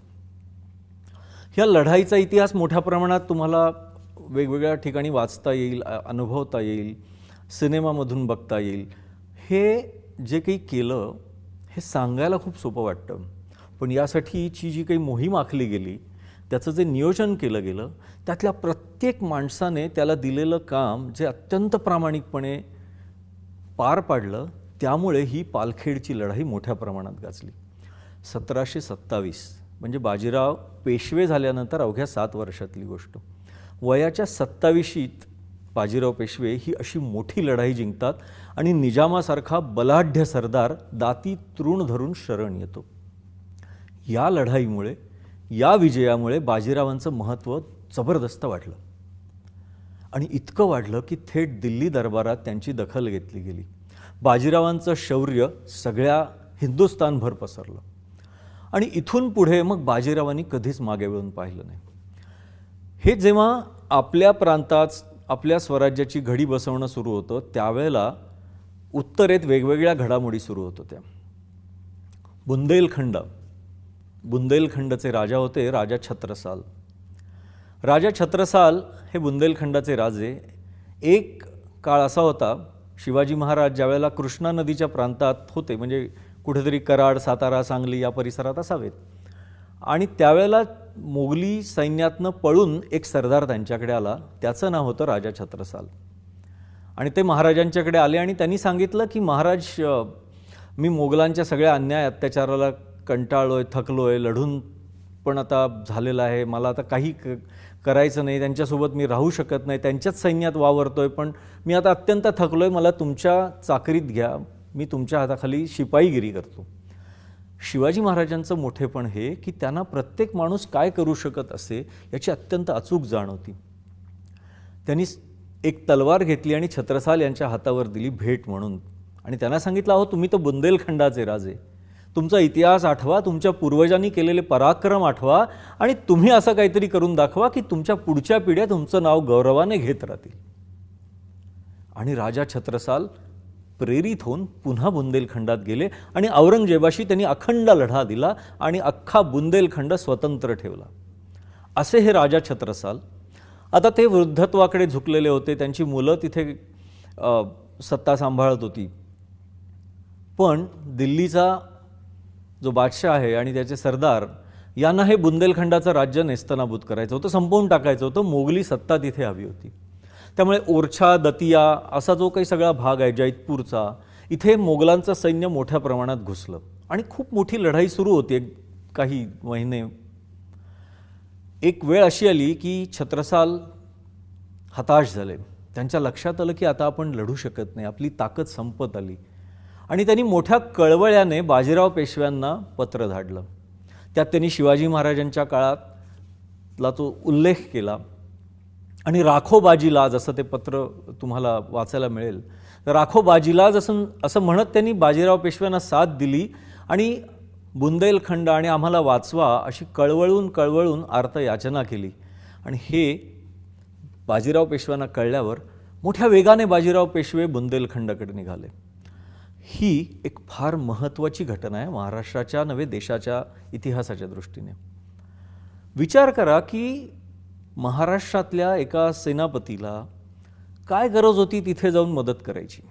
ह्या लढाईचा इतिहास मोठ्या प्रमाणात तुम्हाला वेगवेगळ्या ठिकाणी वाचता येईल, अनुभवता येईल. सिनेमामधून बघता येईल. हे जे काही केलं हे सांगायला खूप सोपं वाटतं, पण यासाठीची जी काही मोहीम आखली गेली, त्याचं जे नियोजन केलं गेलं, त्यातल्या प्रत्येक माणसाने त्याला दिलेलं काम जे अत्यंत प्रामाणिकपणे पार पाडलं, त्यामुळे ही पालखेडची लढाई मोठ्या प्रमाणात गाजली. 1727 म्हणजे बाजीराव पेशवे झाल्यानंतर अवघ्या 7 वर्षातली गोष्ट. वयाच्या 27शीत बाजीराव पेशवे ही अशी मोठी लढाई जिंकतात आणि निजामासारखा बलाढ्य सरदार दाती तृण धरून शरण येतो. या लढाईमुळे, या विजयामुळे बाजीरावांचं महत्त्व जबरदस्त वाढलं आणि इतकं वाढलं की थेट दिल्ली दरबारात त्यांची दखल घेतली गेली. बाजीरावांचं शौर्य सगळ्या हिंदुस्थानभर पसरलं आणि इथून पुढे मग बाजीरावांनी कधीच मागे वळून पाहिलं नाही. हे जेव्हा आपल्या प्रांतात आपल्या स्वराज्याची घडी बसवणं सुरू होतं, त्यावेळेला उत्तरेत वेगवेगळ्या घडामोडी सुरू होत होत्या. बुंदेलखंडचे राजा होते राजा छत्रसाल. राजा छत्रसाल हे बुंदेलखंडाचे राजे. एक काळ असा होता, शिवाजी महाराज ज्यावेळेला कृष्णा नदीच्या प्रांतात होते, म्हणजे कुठेतरी कराड, सातारा, सांगली या परिसरात असावेत, आणि त्यावेळेला मोगली सैन्यातनं पळून एक सरदार त्यांच्याकडे आला. त्याचं नाव होतं राजा छत्रसाल. आणि ते महाराजांच्याकडे आले आणि त्यांनी सांगितलं की महाराज, मी मोगलांच्या सगळ्या अन्याय अत्याचाराला कंटाळलोय, थकलोय, लढून पण आता झालेलं आहे, मला आता काही करायचं नाही, त्यांच्यासोबत मी राहू शकत नाही, त्यांच्याच सैन्यात वावरतोय, पण मी आता अत्यंत थकलोय, मला तुमच्या चाकरीत घ्या, मी तुमच्या हाताखाली शिपाईगिरी करतो. शिवाजी महाराजांचं मोठेपण हे की त्यांना प्रत्येक माणूस काय करू शकत असे याची अत्यंत अचूक जाण होती. त्यांनी एक तलवार घेतली आणि छत्रसाल यांच्या हातावर दिली भेट म्हणून, आणि त्यांना सांगितलं, अहो तुम्ही तर बुंदेलखंडाचे राजे, तुमचा इतिहास आठवा, तुमच्या पूर्वजांनी केलेले पराक्रम आठवा, आणि तुम्ही असं काहीतरी करून दाखवा की तुमच्या पुढच्या पिढ्या तुमचं नाव गौरवाने घेत राहतील. आणि राजा छत्रसाल प्रेरित होऊन पुन्हा बुंदेलखंडात गेले आणि औरंगजेबाशी त्यांनी अखंड लढा दिला आणि अख्खा बुंदेलखंड स्वतंत्र ठेवला. असे हे राजा छत्रसाल. आता ते वृद्धत्वाकडे झुकलेले होते, त्यांची मुलं तिथे सत्ता सांभाळत होती, पण दिल्लीचा जो बादशाह आहे आणि त्याचे सरदार यांना हे बुंदेलखंडाचं राज्य नेस्तनाबूत करायचं होतं, संपवून टाकायचं होतं. मोगली सत्ता तिथे हवी होती. त्यामुळे ओरछा, दतिया असा जो काही सगळा भाग आहे जैतपूरचा, इथे मोगलांचं सैन्य मोठ्या प्रमाणात घुसलं आणि खूप मोठी लढाई सुरू होती काही महिने. एक वेळ अशी आली की छत्रसाल हताश झाले. त्यांच्या लक्षात आलं की आता आपण लढू शकत नाही, आपली ताकद संपत आली, आणि त्यांनी मोठ्या कळवळ्याने बाजीराव पेशव्यांना पत्र धाडलं. त्यात त्यांनी शिवाजी महाराजांच्या काळातला तो उल्लेख केला आणि राखो बाजीलाज असं ते पत्र तुम्हाला वाचायला मिळेल. राखो बाजीलाज असं म्हणत त्यांनी बाजीराव पेशव्यांना साथ दिली आणि बुंदेलखंड आणि आम्हाला वाचवा अशी कळवळून अर्थयाचना केली. आणि हे बाजीराव पेशव्यांना कळल्यावर मोठ्या वेगाने बाजीराव पेशवे बुंदेलखंडाकडे निघाले. ही एक फार महत्त्वाची घटना आहे महाराष्ट्राच्या नव्हे देशाच्या इतिहासाच्या दृष्टीने. विचार करा की महाराष्ट्रातल्या एका सेनापतीला काय गरज होती तिथे जाऊन मदत करायची.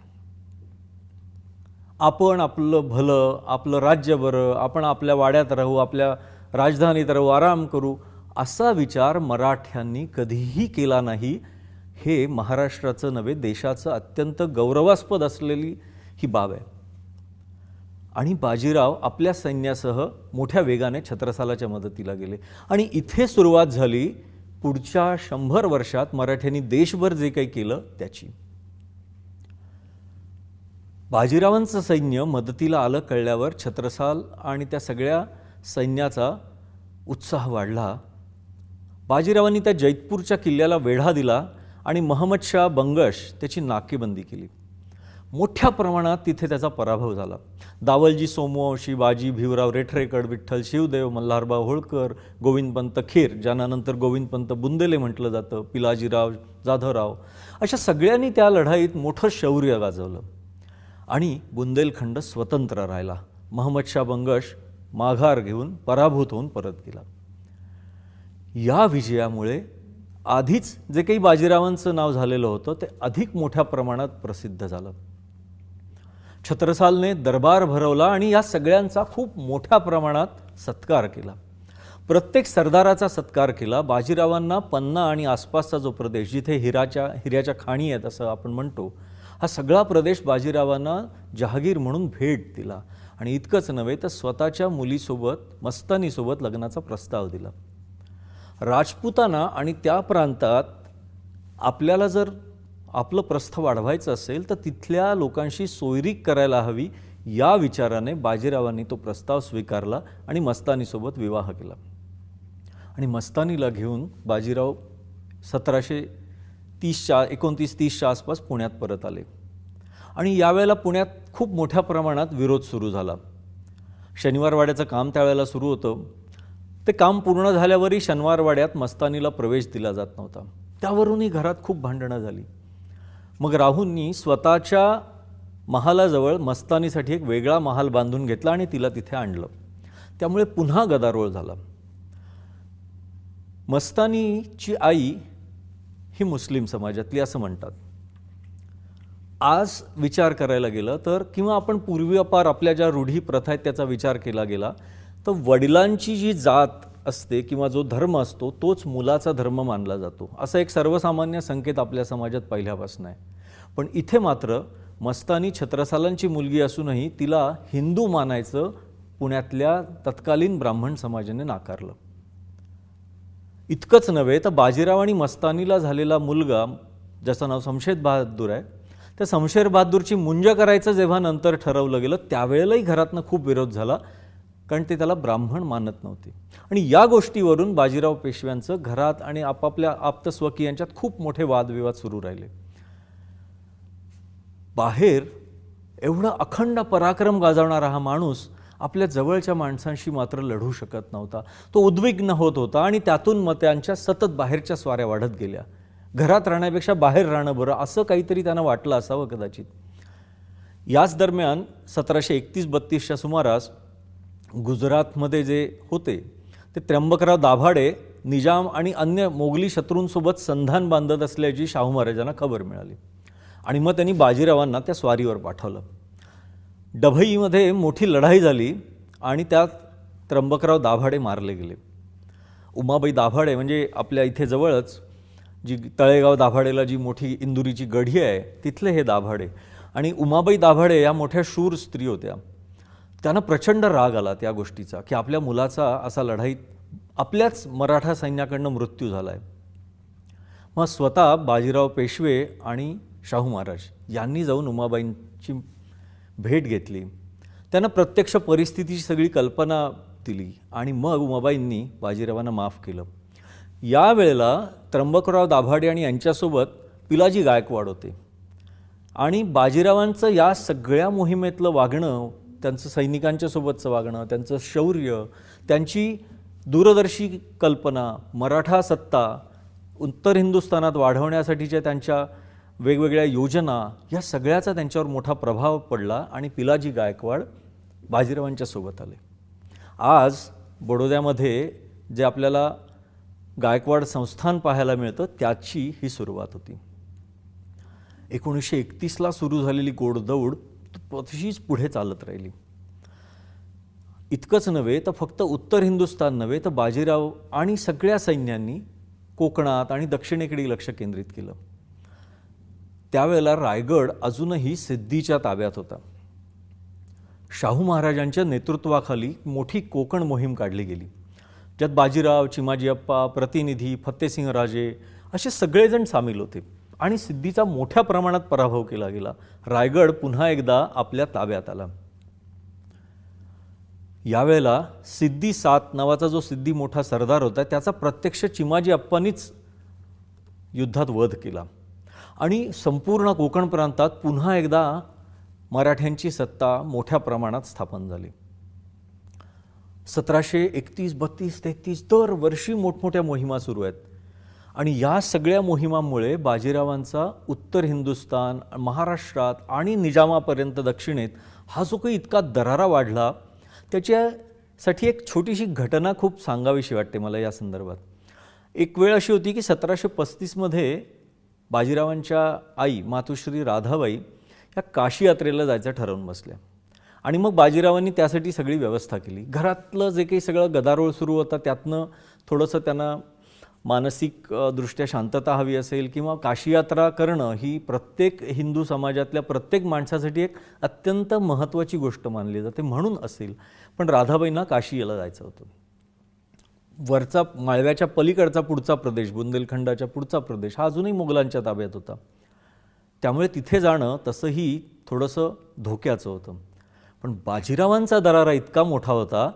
आपण आपलं भलं, आपलं राज्य बरं, आपण आपल्या वाड्यात राहू, आपल्या राजधानीत राहू, आराम करू, असा विचार मराठ्यांनी कधीही केला नाही. हे महाराष्ट्राचं नव्हे देशाचं अत्यंत गौरवास्पद असलेली ही बाब आहे. आणि बाजीराव आपल्या सैन्यासह मोठ्या वेगाने छत्रसालाच्या मदतीला गेले आणि इथे सुरुवात झाली पुढच्या 100 वर्षात मराठ्यांनी देशभर जे काही केलं त्याची. बाजीरावांचं सैन्य मदतीला आलं कळल्यावर छत्रसाल आणि त्या सगळ्या सैन्याचा उत्साह वाढला. बाजीरावांनी त्या जैतपूरच्या किल्ल्याला वेढा दिला आणि महमद शाह बंगश त्याची नाकेबंदी केली. मोठ्या प्रमाणात तिथे त्याचा पराभव झाला. दावलजी सोमवंशी, बाजी भीमराव रेठरेकर, विठ्ठल शिवदेव, मल्हारराव होळकर, गोविंदपंत खेर, ज्यांना नंतर गोविंदपंत बुंदेले म्हटलं जातं, पिलाजीराव, जाधवराव, अशा सगळ्यांनी त्या लढाईत मोठं शौर्य गाजवलं आणि बुंदेलखंड स्वतंत्र राहिला. महमद शाह बंगश माघार घेऊन पराभूत होऊन परत गेला. या विजयामुळे आधीच जे काही बाजीरावांचं नाव झालेलं होतं ते अधिक मोठ्या प्रमाणात प्रसिद्ध झालं. छत्रसालने दरबार भरवला आणि या सगळ्यांचा खूप मोठ्या प्रमाणात सत्कार केला. प्रत्येक सरदाराचा सत्कार केला. बाजीरावांना पन्ना आणि आसपासचा जो प्रदेश, जिथे हिऱ्याच्या खाणी आहेत असं आपण म्हणतो, हा सगळा प्रदेश बाजीरावांना जहागीर म्हणून भेट दिला. आणि इतकंच नव्हे तर स्वतःच्या मुलीसोबत, मस्तानीसोबत लग्नाचा प्रस्ताव दिला. राजपुताना आणि त्या प्रांतात आपल्याला जर आपलं प्रस्थ वाढवायचं असेल तर तिथल्या लोकांशी सोयरीक करायला हवी, या विचाराने बाजीरावांनी तो प्रस्ताव स्वीकारला आणि मस्तानीसोबत विवाह केला. आणि मस्तानीला घेऊन बाजीराव 1729-30च्या आसपास पुण्यात परत आले. आणि यावेळेला पुण्यात खूप मोठ्या प्रमाणात विरोध सुरू झाला. शनिवारवाड्याचं काम त्यावेळेला सुरू होतं. ते काम पूर्ण झाल्यावरही शनिवारवाड्यात मस्तानीला प्रवेश दिला जात नव्हता. त्यावरूनही घरात खूप भांडणं झाली. मग राहूंनी स्वतःच्या महालाजवळ मस्तानीसाठी एक वेगळा महाल बांधून घेतला आणि तिला तिथे आणलं. त्यामुळे पुन्हा गदारोळ झाला. मस्तानीची आई ही मुस्लिम समाजातली असं म्हणतात. आज विचार करायला गेलं तर, किंवा आपण पूर्वीपार आपल्या ज्या रूढी प्रथा आहेत त्याचा विचार केला गेला तर वडिलांची जी जात असते किंवा जो धर्म असतो तोच मुलाचा धर्म मानला जातो, असा एक सर्वसामान्य संकेत आपल्या समाजात पहिल्यापासून आहे. पण इथे मात्र मस्तानी छत्रसालांची मुलगी असूनही तिला हिंदू मानायचं पुण्यातल्या तत्कालीन ब्राह्मण समाजाने नाकारलं. इतकंच नव्हे तर बाजीराव आणि मस्तानीला झालेला मुलगा, ज्याचं नाव शमशेर बहादूर आहे, त्या शमशेर बहादूरची मुंज करायचं जेव्हा नंतर ठरवलं गेलं त्यावेळेलाही घरातनं खूप विरोध झाला, कारण ते त्याला ब्राह्मण मानत नव्हते. आणि या गोष्टीवरून बाजीराव पेशव्यांचं घरात आणि आपापल्या आप्तस्वकीयांच्यात खूप मोठे वादविवाद सुरू राहिले. बाहेर एवढा अखंड पराक्रम गाजवणारा हा माणूस आपल्या जवळच्या माणसांशी मात्र लढू शकत नव्हता. तो उद्विग्न होत होता आणि त्यातून मग त्यांच्या सतत बाहेरच्या स्वाऱ्या वाढत गेल्या. घरात राहण्यापेक्षा बाहेर राहणं बरं असं काहीतरी त्यांना वाटलं असावं कदाचित. याच दरम्यान 1731-32च्या सुमारास गुजरातमध्ये जे होते ते त्र्यंबकराव दाभाडे निजाम आणि अन्य मोगली शत्रूंसोबत संधान बांधत असल्याची शाहू महाराजांना खबर मिळाली. आणि मग त्यांनी बाजीरावांना त्या स्वारीवर पाठवलं. डभईमध्ये मोठी लढाई झाली आणि त्यात त्र्यंबकराव दाभाडे मारले गेले. उमाबाई दाभाडे म्हणजे आपल्या इथे जवळच जी तळेगाव दाभाडेला जी मोठी इंदुरीची गढी आहे तिथले हे दाभाडे. आणि उमाबाई दाभाडे या मोठ्या शूर स्त्री होत्या. त्यांना प्रचंड राग आला त्या गोष्टीचा की आपल्या मुलाचा असा लढाईत आपल्याच मराठा सैन्याकडनं मृत्यू झाला आहे. मग स्वतः बाजीराव पेशवे आणि शाहू महाराज यांनी जाऊन उमाबाईंची भेट घेतली. त्यांना प्रत्यक्ष परिस्थितीची सगळी कल्पना दिली आणि मग उमाबाईंनी बाजीरावांना माफ केलं. यावेळेला त्र्यंबकराव दाभाडे आणि यांच्यासोबत पिलाजी गायकवाड होते. आणि बाजीरावांचं या सगळ्या मोहिमेतलं वागणं, त्यांचं सैनिकांच्या सोबतचं वागणं, त्यांचं शौर्य, त्यांची दूरदर्शी कल्पना, मराठा सत्ता उत्तर हिंदुस्थानात वाढवण्यासाठीच्या त्यांच्या वेगवेगळ्या योजना, या सगळ्याचा त्यांच्यावर मोठा प्रभाव पडला आणि पिलाजी गायकवाड बाजीरावांच्या सोबत आले. आज बडोद्यामध्ये जे आपल्याला गायकवाड संस्थान पाहायला मिळतं त्याची ही सुरुवात होती. 1931ला सुरू झालेली गोडदौड तशीच पुढे चालत राहिली. इतकंच नव्हे तर फक्त उत्तर हिंदुस्थान नव्हे तर बाजीराव आणि सगळ्या सैन्यांनी कोकणात आणि दक्षिणेकडे लक्ष केंद्रित केलं. त्यावेळेला रायगड अजूनही सिद्धीच्या ताब्यात होता. शाहू महाराजांच्या नेतृत्वाखाली मोठी कोकण मोहीम काढली गेली, ज्यात बाजीराव, चिमाजी अप्पा, प्रतिनिधी, फत्तेसिंग राजे असे सगळेजण सामील होते आणि सिद्धीचा मोठ्या प्रमाणात पराभव केला गेला. रायगड पुन्हा एकदा आपल्या ताब्यात आला. यावेळेला सिद्धी 7 नावाचा जो सिद्धी मोठा सरदार होता त्याचा प्रत्यक्ष चिमाजी अप्पांनीच युद्धात वध केला आणि संपूर्ण कोकण प्रांतात पुन्हा एकदा मराठ्यांची सत्ता मोठ्या प्रमाणात स्थापन झाली. 1731, 32, 33 दरवर्षी मोठमोठ्या मोहिमा सुरू आहेत. आणि या सगळ्या मोहिमांमुळे बाजीरावांचा उत्तर हिंदुस्थान, महाराष्ट्रात आणि निजामापर्यंत दक्षिणेत हा जो काही इतका दरारा वाढला, त्याच्यासाठी एक छोटीशी घटना खूप सांगावीशी वाटते मला या संदर्भात. एक वेळ अशी होती की 1735मध्ये बाजीरावांच्या आई मातोश्री राधाबाई या काशी यात्रेला जायचं ठरवून बसल्या आणि मग बाजीरावांनी त्यासाठी सगळी व्यवस्था केली. घरातलं जे काही सगळं गदारोळ सुरू होता त्यातनं थोडंसं त्यांना मानसिक दृष्ट्या शांतता हवी असेल किंवा काशी यात्रा करणं ही प्रत्येक हिंदू समाजातल्या प्रत्येक माणसासाठी एक अत्यंत महत्त्वाची गोष्ट मानली जाते म्हणून असेल. पण राधाबाईंना काशी याला जायचं होतं. वरचा माळव्याच्या पलीकडचा पुढचा प्रदेश, बुंदेलखंडाच्या पुढचा प्रदेश हा अजूनही मोगलांच्या ताब्यात होता. त्यामुळे तिथे जाणं तसंही थोडंसं धोक्याचं होतं. पण बाजीरावांचा दरारा इतका मोठा होता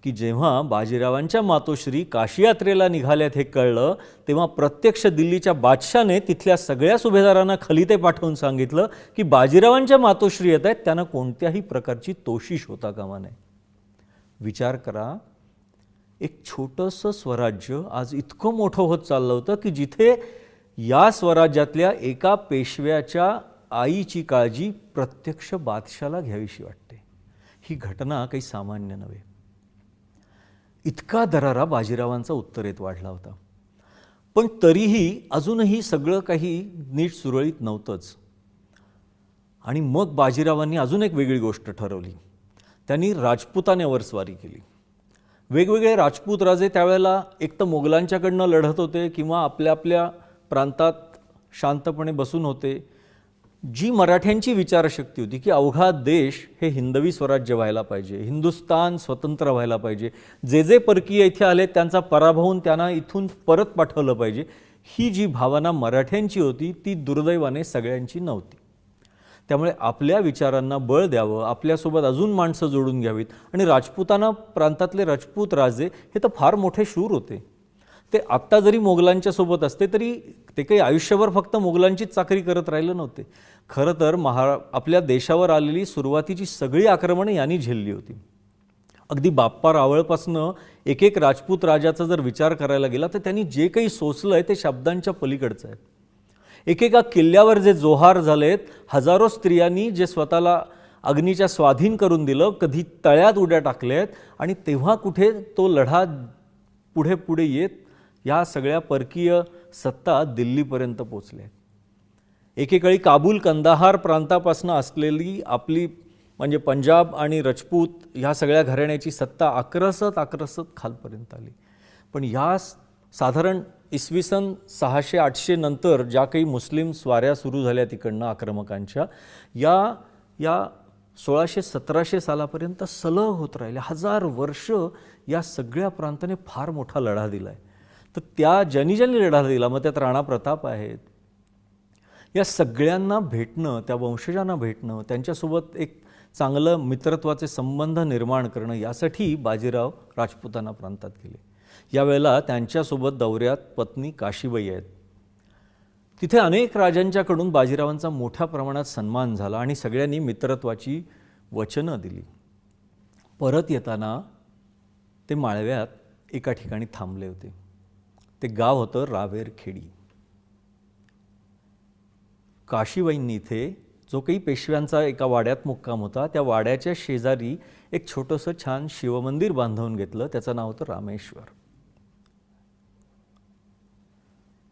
की जेव्हा बाजीरावांच्या मातोश्री काशी यात्रेला निघाल्यात हे कळलं तेव्हा प्रत्यक्ष दिल्लीच्या बादशाने तिथल्या सगळ्या सुभेदारांना खलिते पाठवून सांगितलं की बाजीरावांच्या मातोश्री येत आहेत, त्यांना कोणत्याही प्रकारची तोशिष होता कामा नये. विचार करा, एक छोटंसं स्वराज्य आज इतकं मोठं होत चाललं होतं की जिथे या स्वराज्यातल्या एका पेशव्याच्या आईची काळजी प्रत्यक्ष बादशाला घ्यावीशी वाटते. ही घटना काही सामान्य नव्हे. इतका दरारा बाजीरावांचा उत्तरेत वाढला होता. पण तरीही अजूनही सगळं काही नीट सुरळीत नव्हतंच. आणि मग बाजीरावांनी अजून एक वेगळी गोष्ट ठरवली. त्यांनी राजपुतान्यावर स्वारी केली. वेगवेगळे राजपूत राजे त्यावेळेला एक तर मोगलांच्याकडनं लढत होते किंवा आपल्या आपल्या प्रांतात शांतपणे बसून होते. जी मराठ्यांची विचारशक्ती होती की अवघा देश हे हिंदवी स्वराज्य व्हायला पाहिजे, हिंदुस्तान स्वतंत्र व्हायला पाहिजे, जे जे परकीय इथे आले त्यांचा पराभव होऊन त्यांना इथून परत पाठवलं पाहिजे, ही जी भावना मराठ्यांची होती ती दुर्दैवाने सगळ्यांची नव्हती. त्यामुळे आपल्या विचारांना बळ द्यावं, आपल्यासोबत अजून माणसं जोडून घ्यावीत. आणि राजपुताना प्रांतातले राजपूत राजे हे तर फार मोठे शूर होते. ते आत्ता जरी मोगलांच्या सोबत असते तरी ते काही आयुष्यभर फक्त मोगलांचीच चाकरी करत राहिलं नव्हते. खरं तर आपल्या देशावर आलेली सुरुवातीची सगळी आक्रमणं यांनी झेलली होती. अगदी बाप्पा रावळपासनं एक एक राजपूत राजाचा जर विचार करायला गेला तर त्यांनी जे काही सोसलं आहे ते शब्दांच्या पलीकडचं आहे. एकेका किल्ल्यावर जे जोहार झालेत, हजारो स्त्रियांनी जे स्वतःला अग्नीच्या स्वाधीन करून दिलं, कधी तळ्यात उड्या टाकल्यात आणि तेव्हा कुठे तो लढा पुढे पुढे येत या सगळ्या परकीय सत्ता दिल्लीपर्यंत पोचल्या. एकेकाळी काबूल कंदाहार प्रांतापासून असलेली आपली म्हणजे पंजाब आणि राजपूत ह्या सगळ्या घराण्याची सत्ता आक्रसत खालपर्यंत आली. पण या साधारण इसवी सन 600-800 नंतर ज्या काही मुस्लिम स्वाऱ्या सुरू झाल्या तिकडनं आक्रमकांच्या, या 1600-1700 सालापर्यंत सलग होत राहिल्या. 1000 वर्ष या सगळ्या प्रांताने फार मोठा लढा दिला आहे. तर त्या ज्यांनी लढा दिला, मग त्यात राणा प्रताप आहेत, या सगळ्यांना भेटणं, त्या वंशजांना भेटणं, त्यांच्यासोबत एक चांगलं मित्रत्वाचे संबंध निर्माण करणं यासाठी बाजीराव राजपुताना प्रांतात गेले. यावेळेला त्यांच्यासोबत दौऱ्यात पत्नी काशीबाई आहेत. तिथे अनेक राजांच्याकडून बाजीरावांचा मोठ्या प्रमाणात सन्मान झाला आणि सगळ्यांनी मित्रत्वाची वचनं दिली. परत येताना ते माळव्यात एका ठिकाणी थांबले होते. ते गाव होतं रावेरखेडी. काशीबाईंनी इथे जो काही पेशव्यांचा एका वाड्यात मुक्काम होता त्या वाड्याच्या शेजारी एक छोटंसं छान शिवमंदिर बांधवून घेतलं. त्याचं नाव होतं रामेश्वर.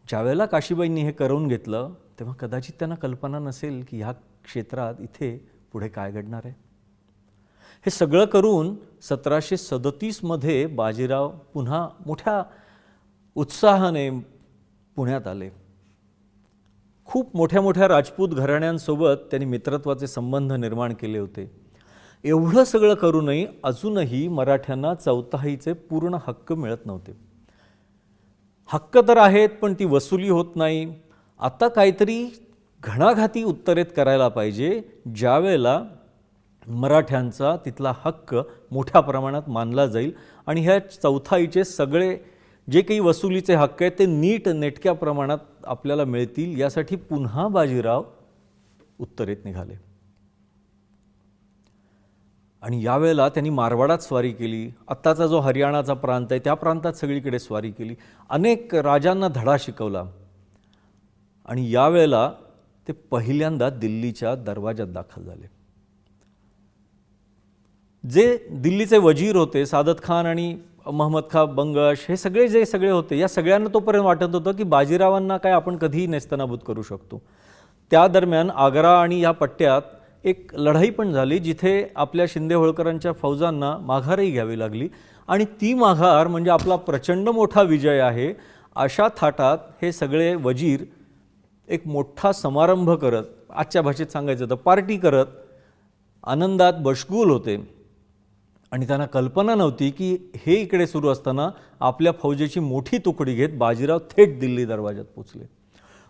ज्यावेळेला काशीबाईंनी हे करून घेतलं तेव्हा कदाचित त्यांना कल्पना नसेल की ह्या क्षेत्रात इथे पुढे काय घडणार आहे. हे सगळं करून 1737मध्ये बाजीराव पुन्हा मोठ्या उत्साहाने पुण्यात आले. खूप मोठ्या मोठ्या राजपूत घराण्यांसोबत त्यांनी मित्रत्वाचे संबंध निर्माण केले होते. एवढं सगळं करूनही अजूनही मराठ्यांना चौथाईचे पूर्ण हक्क मिळत नव्हते. हक्क तर आहेत पण ती वसुली होत नाही. आता काहीतरी घणाघाती उत्तरेत करायला पाहिजे, ज्यावेळेला मराठ्यांचा तिथला हक्क मोठ्या प्रमाणात मानला जाईल आणि ह्या चौथाईचे सगळे जे काही वसुलीचे हक्क आहेत ते नीट नेटक्या प्रमाणात आपल्याला मिळतील, यासाठी पुन्हा बाजीराव उत्तरेत निघाले. आणि यावेळेला त्यांनी मारवाडात स्वारी केली. आत्ताचा जो हरियाणाचा प्रांत आहे त्या प्रांतात सगळीकडे स्वारी केली. अनेक राजांना धडा शिकवला. आणि यावेळेला ते पहिल्यांदा दिल्लीच्या दरवाजात दाखल झाले. जे दिल्लीचे वजीर होते सादत खान आणि महम्मद खां बंगश हे सगळे जे सगळे होते, या सगळ्यांना तोपर्यंत वाटत होतं की बाजीरावांना काय आपण कधीही नेस्तनाबूत करू शकतो. त्या दरम्यान आग्रा आणि या पट्ट्यात एक लढाई पण झाली, जिथे आपल्या शिंदे होळकरांच्या फौजांना माघारही घ्यावी लागली. आणि ती माघार म्हणजे आपला प्रचंड मोठा विजय आहे, अशा थाटात हे सगळे वजीर एक मोठा समारंभ करत, आजच्या भाषेत सांगायचं तर पार्टी करत, आनंदात मशगूल होते. आणि त्यांना कल्पना नव्हती की हे इकडे सुरू असताना आपल्या फौजेची मोठी तुकडी घेत बाजीराव थेट दिल्ली दरवाजात पोचले.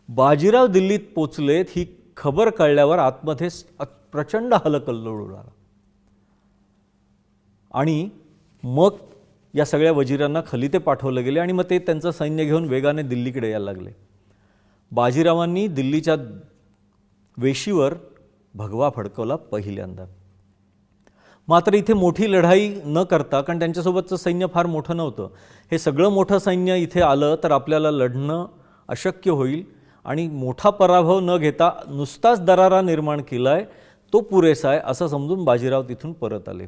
बाजीराव दिल्लीत पोचलेत ही खबर कळल्यावर आतमध्ये प्रचंड हलकल्लोळ उडाला. आणि मग या सगळ्या वजिरांना खलिते पाठवले गेले आणि मग ते त्यांचं सैन्य घेऊन वेगाने दिल्लीकडे यायला लागले. बाजीरावांनी दिल्लीच्या वेशीवर भगवा फडकवला पहिल्यांदा. मात्र इथे मोठी लढाई न करता, कारण त्यांच्यासोबतचं सैन्य फार मोठं नव्हतं, हे सगळं मोठं सैन्य इथे आलं तर आपल्याला लढणं अशक्य होईल आणि मोठा पराभव न घेता नुसताच दरारा निर्माण केला आहे तो पुरेसा आहे असं समजून बाजीराव तिथून परत आले.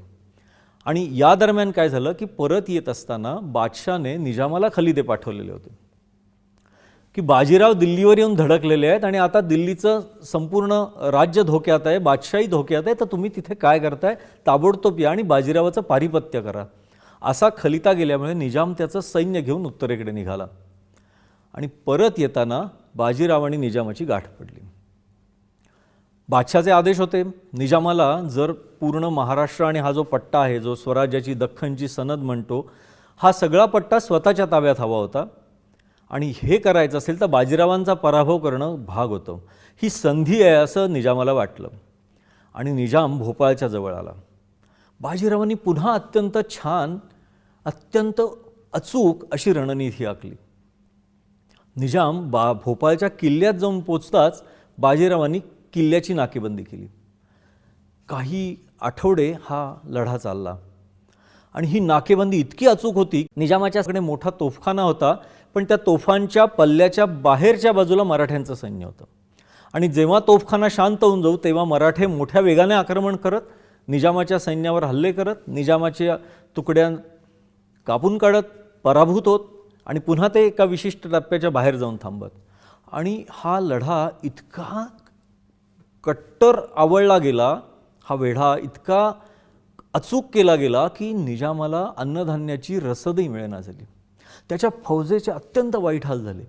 आणि या दरम्यान काय झालं की परत येत असताना बादशाहने निजामाला खलिदे पाठवलेले होते की बाजीराव दिल्लीवर येऊन धडकलेले आहेत आणि आता दिल्लीचं संपूर्ण राज्य धोक्यात आहे, बादशाही धोक्यात आहे, तर तुम्ही तिथे काय करताय, ताबडतोब या आणि बाजीरावाचं पारिपत्य करा. असा खलिता गेल्यामुळे निजाम त्याचं सैन्य घेऊन उत्तरेकडे निघाला आणि परत येताना बाजीराव आणि निजामाची गाठ पडली. बादशाहचे आदेश होते, निजामाला जर पूर्ण महाराष्ट्र आणि हा जो पट्टा आहे, जो स्वराज्याची दख्खनची सनद म्हणतो, हा सगळा पट्टा स्वतःच्या ताब्यात हवा होता आणि हे करायचं असेल तर बाजीरावांचा पराभव करणं भाग होतं. ही संधी आहे असं निजामाला वाटलं आणि निजाम भोपाळच्या जवळ आला. बाजीरावांनी पुन्हा अत्यंत छान, अत्यंत अचूक अशी रणनीती आखली. निजाम भोपाळच्या किल्ल्यात जाऊन पोचताच बाजीरावांनी किल्ल्याची नाकेबंदी केली. काही आठवडे हा लढा चालला आणि ही नाकेबंदी इतकी अचूक होती, निजामाच्याकडे मोठा तोफखाना होता, पण त्या तोफांच्या पल्ल्याच्या बाहेरच्या बाजूला मराठ्यांचं सैन्य होतं. आणि जेव्हा तोफखाना शांत होऊन जाऊ तेव्हा मराठे मोठ्या वेगाने आक्रमण करत, निजामाच्या सैन्यावर हल्ले करत, निजामाच्या तुकड्या कापून काढत, पराभूत होत आणि पुन्हा ते एका विशिष्ट टप्प्याच्या बाहेर जाऊन थांबत. आणि हा लढा इतका कट्टर आवळला गेला, हा वेढा इतका अचूक केला गेला की निजामाला अन्नधान्याची रसदही मिळेना झाली. त्याच्या फौजेचे अत्यंत वाईट हाल झाले.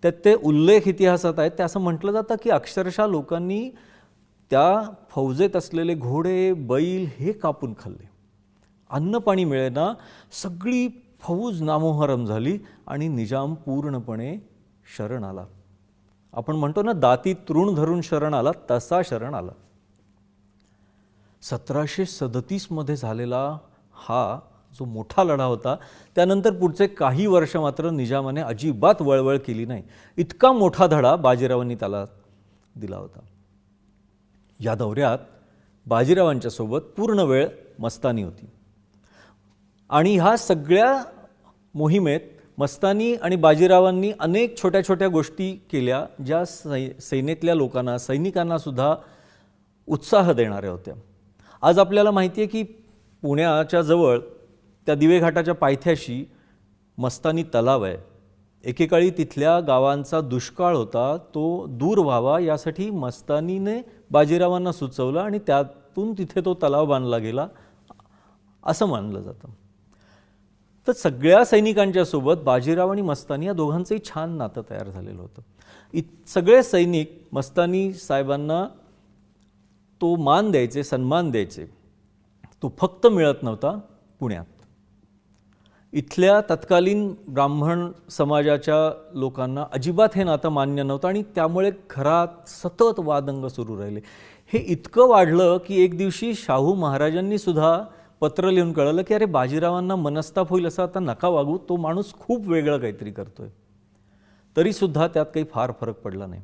त्यात ते उल्लेख इतिहासात आहेत, ते असं म्हटलं जातं की अक्षरशः लोकांनी त्या फौजेत असलेले घोडे, बैल हे कापून खाल्ले. अन्न पाणी मिळेना, सगळी फौज नामोहरम झाली आणि निजाम पूर्णपणे शरण आला. आपण म्हणतो ना, दाती तृण धरून शरण आला, तसा शरण आला. 1737 मध्ये झालेला हा जो मोठा लढा होता, त्यानंतर पुढचे काही वर्ष मात्र निजामाने अजिबात वळवळ केली नाही. इतका मोठा धडा बाजीरावांनी त्याला दिला होता. या दौऱ्यात बाजीरावांच्या सोबत पूर्ण वेळ मस्तानी होती आणि ह्या सगळ्या मोहिमेत मस्तानी आणि बाजीरावांनी अनेक छोट्या छोट्या गोष्टी केल्या, ज्या सैन्यातल्या लोकांना, सैनिकांना सुद्धा उत्साह देणाऱ्या होत्या. आज आपल्याला माहिती आहे की पुण्याच्या जवळ त्या दिवेघाटाच्या पायथ्याशी मस्तानी तलाव आहे. एकेकाळी तिथल्या गावांचा दुष्काळ होता, तो दूर व्हावा यासाठी मस्तानीने बाजीरावांना सुचवलं आणि त्यातून तिथे तो तलाव बांधला गेला असं मानलं जातं. तर सगळ्या सैनिकांच्या सोबत बाजीराव आणि मस्तानी या दोघांचंही छान नातं तयार झालेलं होतं. सगळे सैनिक मस्तानी साहेबांना तो मान द्यायचे, सन्मान द्यायचे. तो फक्त मिळत नव्हता पुण्यात. इथल्या तत्कालीन ब्राह्मण समाजाच्या लोकांना अजिबात हे नातं मान्य नव्हतं आणि त्यामुळे घरात सतत वादंग सुरू राहिले. हे इतकं वाढलं की एक दिवशी शाहू महाराजांनी सुद्धा पत्र लिहून कळलं की अरे, बाजीरावांना मनस्ताप होईल असं आता नका वागू, तो माणूस खूप वेगळं काहीतरी करतोय. तरीसुद्धा त्यात काही फार फरक पडला नाही.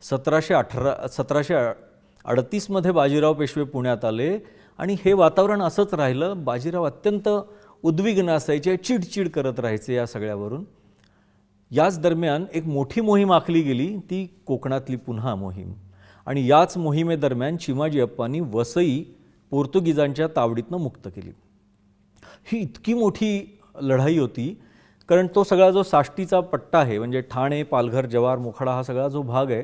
1738 मध्ये बाजीराव पेशवे पुण्यात आले आणि हे वातावरण असंच राहिलं. बाजीराव अत्यंत उद्विग्न असायचे, चिडचिड करत राहायचे या सगळ्यावरून. याच दरम्यान एक मोठी मोहीम आखली गेली, ती कोकणातली पुन्हा मोहीम. आणि याच मोहिमेदरम्यान चिमाजी अप्पांनी वसई पोर्तुगीजांच्या तावडीतनं मुक्त केली. ही इतकी मोठी लढाई होती, कारण तो सगळा जो साष्टीचा पट्टा आहे म्हणजे ठाणे, पालघर, जव्हार, मोखाडा हा सगळा जो भाग आहे,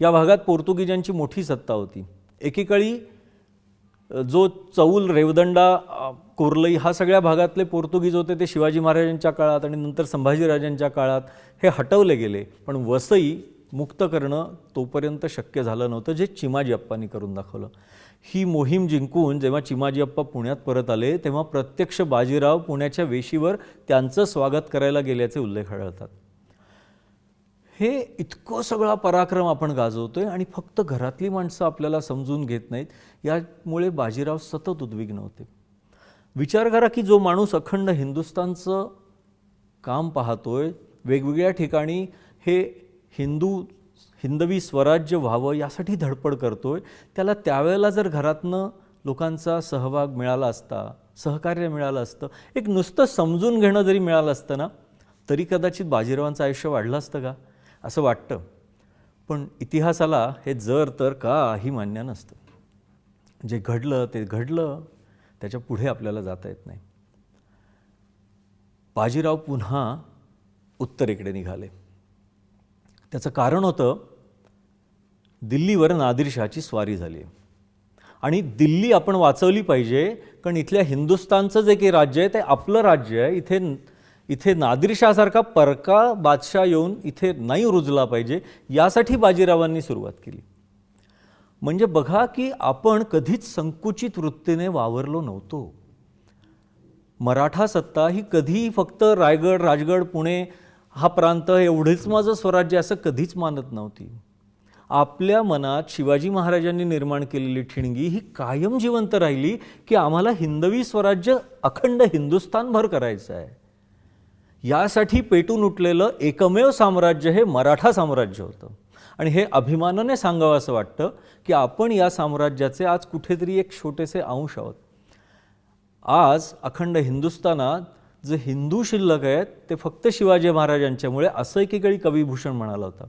या भागात पोर्तुगीजांची मोठी सत्ता होती. एकेकाळी जो चौल, रेवदंडा, कोर्लई हा सगळ्या भागातले पोर्तुगीज होते ते शिवाजी महाराजांच्या काळात आणि नंतर संभाजीराजांच्या काळात हे हटवले गेले. पण वसई मुक्त करणं तोपर्यंत शक्य झालं नव्हतं, जे चिमाजी अप्पांनी करून दाखवलं. ही मोहीम जिंकून जेव्हा चिमाजी अप्पा पुण्यात परत आले तेव्हा प्रत्यक्ष बाजीराव पुण्याच्या वेशीवर त्यांचं स्वागत करायला गेल्याचे उल्लेख आढळतात. हे इतकं सगळा पराक्रम आपण गाजवतोय आणि फक्त घरातली माणसं आपल्याला समजून घेत नाहीत. यामुळे बाजीराव सतत उद्विग्न होते. विचार करा की जो माणूस अखंड हिंदुस्थानचं काम पाहतोय, वेगवेगळ्या ठिकाणी हे हिंदवी स्वराज्य व्हावं यासाठी धडपड करतोय, त्याला त्यावेळेला जर घरातनं लोकांचा सहभाग मिळाला असता, सहकार्य मिळालं असतं, एक नुसतं समजून घेणं जरी मिळालं असतं ना, तरी कदाचित बाजीरावांचं आयुष्य वाढलं असतं का असं वाटतं. पण इतिहासाला हे जर तर काही मान्य नसतं. जे घडलं ते घडलं, त्याच्या पुढे आपल्याला जाता येत नाही. बाजीराव पुन्हा उत्तरेकडे निघाले. त्याचं कारण होतं, दिल्लीवर नादिरशाहची स्वारी झाली आणि दिल्ली आपण वाचवली पाहिजे, कारण इथल्या हिंदुस्थानचं जे काही राज्य आहे ते आपलं राज्य आहे. इथे नादिरशाहसारखा परका बादशाह येऊन इथे नाही रुजला पाहिजे, यासाठी बाजीरावांनी सुरुवात केली. म्हणजे बघा की आपण कधीच संकुचित वृत्तीने वावरलो नव्हतो. मराठा सत्ता ही कधीही फक्त रायगड, राजगड, पुणे हा प्रांत एवढेच माझं स्वराज्य असं कधीच मानत नव्हती. आपल्या मनात शिवाजी महाराजांनी निर्माण केलेली ठिणगी ही कायम जिवंत राहिली की आम्हाला हिंदवी स्वराज्य अखंड हिंदुस्थानभर करायचं आहे. यासाठी पेटून उठलेलं एकमेव साम्राज्य हे मराठा साम्राज्य होतं. आणि हे अभिमानाने सांगावं असं वाटतं की आपण या साम्राज्याचे आज कुठेतरी एक छोटेसे अंश आहोत. आज अखंड हिंदुस्थानात जे हिंदू शिल्लक आहेत ते फक्त शिवाजी महाराजांच्यामुळे, असं एकेकाळी कविभूषण म्हणाला होता.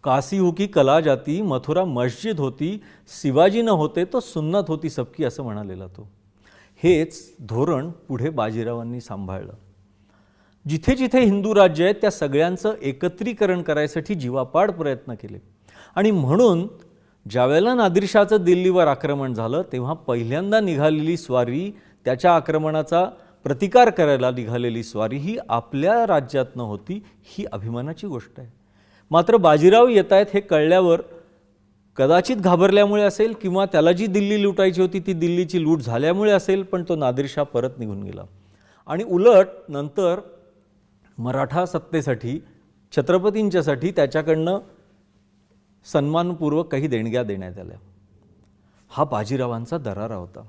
काशी हो की कला जाती, मथुरा मस्जिद होती, शिवाजी न होते तो सुन्नत होती सबकी, असं म्हणालेला तो. हेच धोरण पुढे बाजीरावांनी सांभाळलं. जिथे जिथे हिंदू राज्य आहेत त्या सगळ्यांचं एकत्रीकरण करायसाठी जीवापाड प्रयत्न केले. आणि म्हणून ज्यावेळेला नादिरशाहचं दिल्लीवर आक्रमण झालं तेव्हा पहिल्यांदा निघालेली स्वारी, त्याच्या आक्रमणाचा प्रतिकार करायला निघालेली स्वारी ही आपल्या राज्यात नव्हती. ही अभिमानाची गोष्ट आहे. मात्र बाजीराव येत आहेत हे कळल्यावर कदाचित घाबरल्यामुळे असेल किंवा त्याला जी दिल्ली लुटायची होती ती दिल्लीची लूट झाल्यामुळे असेल, पण तो नादिरशाह परत निघून गेला. आणि उलट नंतर मराठा सत्तेसाठी, छत्रपतींच्यासाठी त्याच्याकडनं सन्मानपूर्वक काही देणग्या देण्यात आल्या. हा बाजीरावांचा दरारा होता.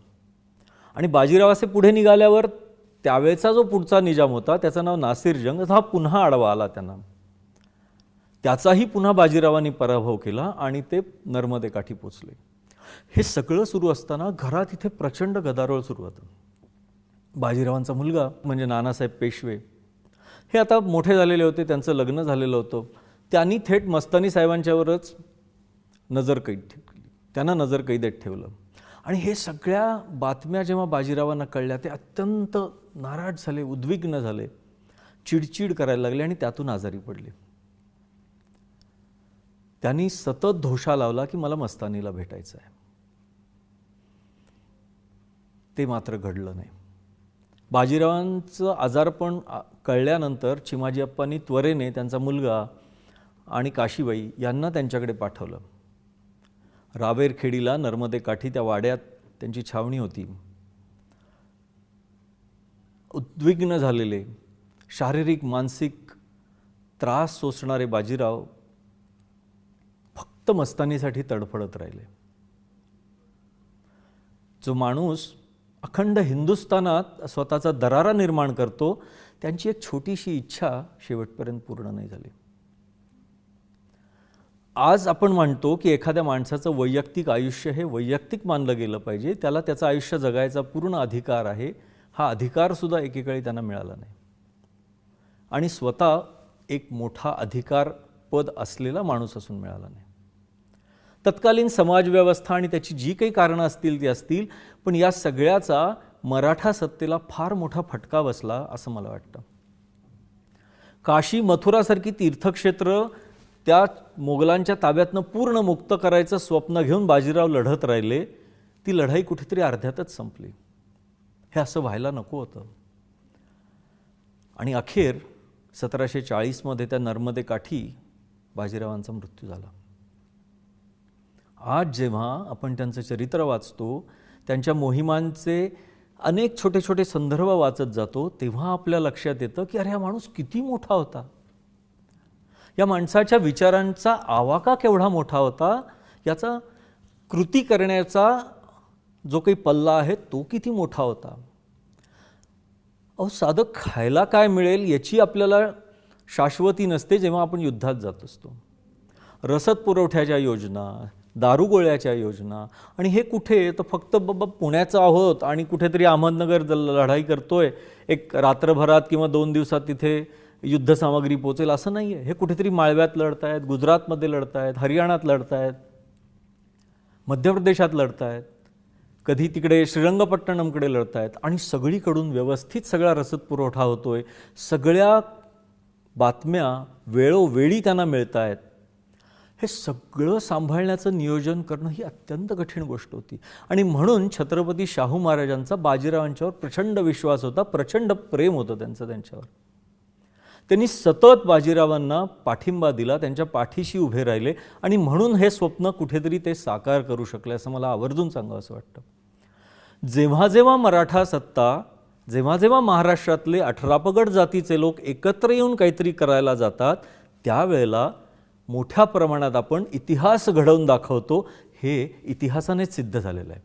आणि बाजीराव असे पुढे निघाल्यावर त्यावेळेचा जो पुढचा निजाम होता त्याचं नाव नासिर जंग, हा पुन्हा आडवा आला त्यांना. त्याचाही पुन्हा बाजीरावांनी पराभव केला आणि ते नर्मदेकाठी पोचले. हे सगळं सुरू असताना घरात इथे प्रचंड गदारोळ सुरू होतं. बाजीरावांचा मुलगा म्हणजे नानासाहेब पेशवे हे आता मोठे झालेले होते, त्यांचं लग्न झालेलं होतं. त्यांनी थेट मस्तानी साहेबांच्यावरच नजरकैद ठेवली, त्यांना नजरकैदेत ठेवलं. आणि हे सगळ्या बातम्या जेव्हा बाजीरावांना कळल्या ते अत्यंत नाराज झाले, उद्विग्न झाले, चिडचिड करायला लागले आणि त्यातून आजारी पडले. त्यांनी सतत धोशा लावला की मला मस्तानीला भेटायचं आहे. ते मात्र घडलं नाही. बाजीरावांचं आजारपण कळल्यानंतर चिमाजी अप्पांनी त्वरेने त्यांचा मुलगा आणि काशीबाई यांना त्यांच्याकडे पाठवलं. रावेरखेडीला नर्मदेकाठी त्या वाड्यात त्यांची छावणी होती. उद्विग्न झालेले, शारीरिक मानसिक त्रास सोसणारे बाजीराव फक्त मस्तानीसाठी तडफडत राहिले. जो माणूस अखंड हिंदुस्थानात स्वतःचा दरारा निर्माण करतो, त्यांची एक छोटीशी इच्छा शेवटपर्यंत पूर्ण नाही झाली. आज आपण म्हणतो की एखाद्या माणसाचं वैयक्तिक आयुष्य हे वैयक्तिक मानलं गेलं पाहिजे, त्याला त्याचं आयुष्य जगायचा पूर्ण अधिकार आहे. हा अधिकारसुद्धा एकेकाळी त्यांना मिळाला नाही. आणि स्वतः एक मोठा अधिकार पद असलेला माणूस असून मिळाला नाही. तत्कालीन समाजव्यवस्था आणि त्याची जी काही कारणं असतील ती असतील, पण या सगळ्याचा मराठा सत्तेला फार मोठा फटका बसला असं मला वाटतं. काशी मथुरासारखी तीर्थक्षेत्र त्या मोगलांच्या ताब्यातनं पूर्ण मुक्त करायचं स्वप्न घेऊन बाजीराव लढत राहिले. ती लढाई कुठेतरी अर्ध्यातच संपली. हे असं व्हायला नको होतं. आणि अखेर 1740मध्ये त्या नर्मदे काठी बाजीरावांचा मृत्यू झाला. आज जेव्हा आपण त्यांचं चरित्र वाचतो, त्यांच्या मोहिमांचे अनेक छोटे छोटे संदर्भ वाचत जातो, तेव्हा आपल्या लक्षात येतं की अरे हा माणूस किती मोठा होता. या माणसाच्या विचारांचा आवाका केवढा मोठा होता, याचा कृती करण्याचा जो काही पल्ला आहे तो किती मोठा होता. साधं खायला काय मिळेल याची आपल्याला शाश्वती नसते जेव्हा आपण युद्धात जात असतो. रसद पुरवठ्याच्या योजना, दारुगोळ्याच्या योजना, आणि हे कुठे तर फक्त बाबा पुण्याचं आहोत आणि कुठेतरी अहमदनगर लढाई करतोय, एक रात्रभरात किंवा 2 दिवसात तिथे युद्धसामग्री पोचेल असं नाही आहे. हे कुठेतरी माळव्यात लढतायत, गुजरातमध्ये लढतायत, हरियाणात लढतायत, मध्य प्रदेशात लढतायत, कधी तिकडे श्रीरंगपट्टणमकडे लढतायत, आणि सगळीकडून व्यवस्थित सगळा रसद पुरवठा होतोय. सगळ्या बातम्या वेळोवेळी त्यांना मिळत आहेत. हे सगळं सांभाळण्याचं नियोजन करणं ही अत्यंत कठीण गोष्ट होती. आणि म्हणून छत्रपती शाहू महाराजांचा बाजीरावांच्यावर प्रचंड विश्वास होता, प्रचंड प्रेम होतं त्यांच्यावर. त्यांनी सतत बाजीरावांना पाठिंबा दिला, त्यांच्या पाठीशी उभे राहिले, आणि म्हणून हे स्वप्न कुठेतरी ते साकार करू शकले असं मला आवर्जून सांगावं असं वाटतं. जेव्हा जेव्हा मराठा सत्ता, जेव्हा जेव्हा महाराष्ट्रातले 18 पगड जातीचे लोक एकत्र येऊन काहीतरी करायला जातात, त्यावेळेला मोठ्या प्रमाणात आपण इतिहास घडवून दाखवतो. हे इतिहासानेच सिद्ध झालेलं आहे.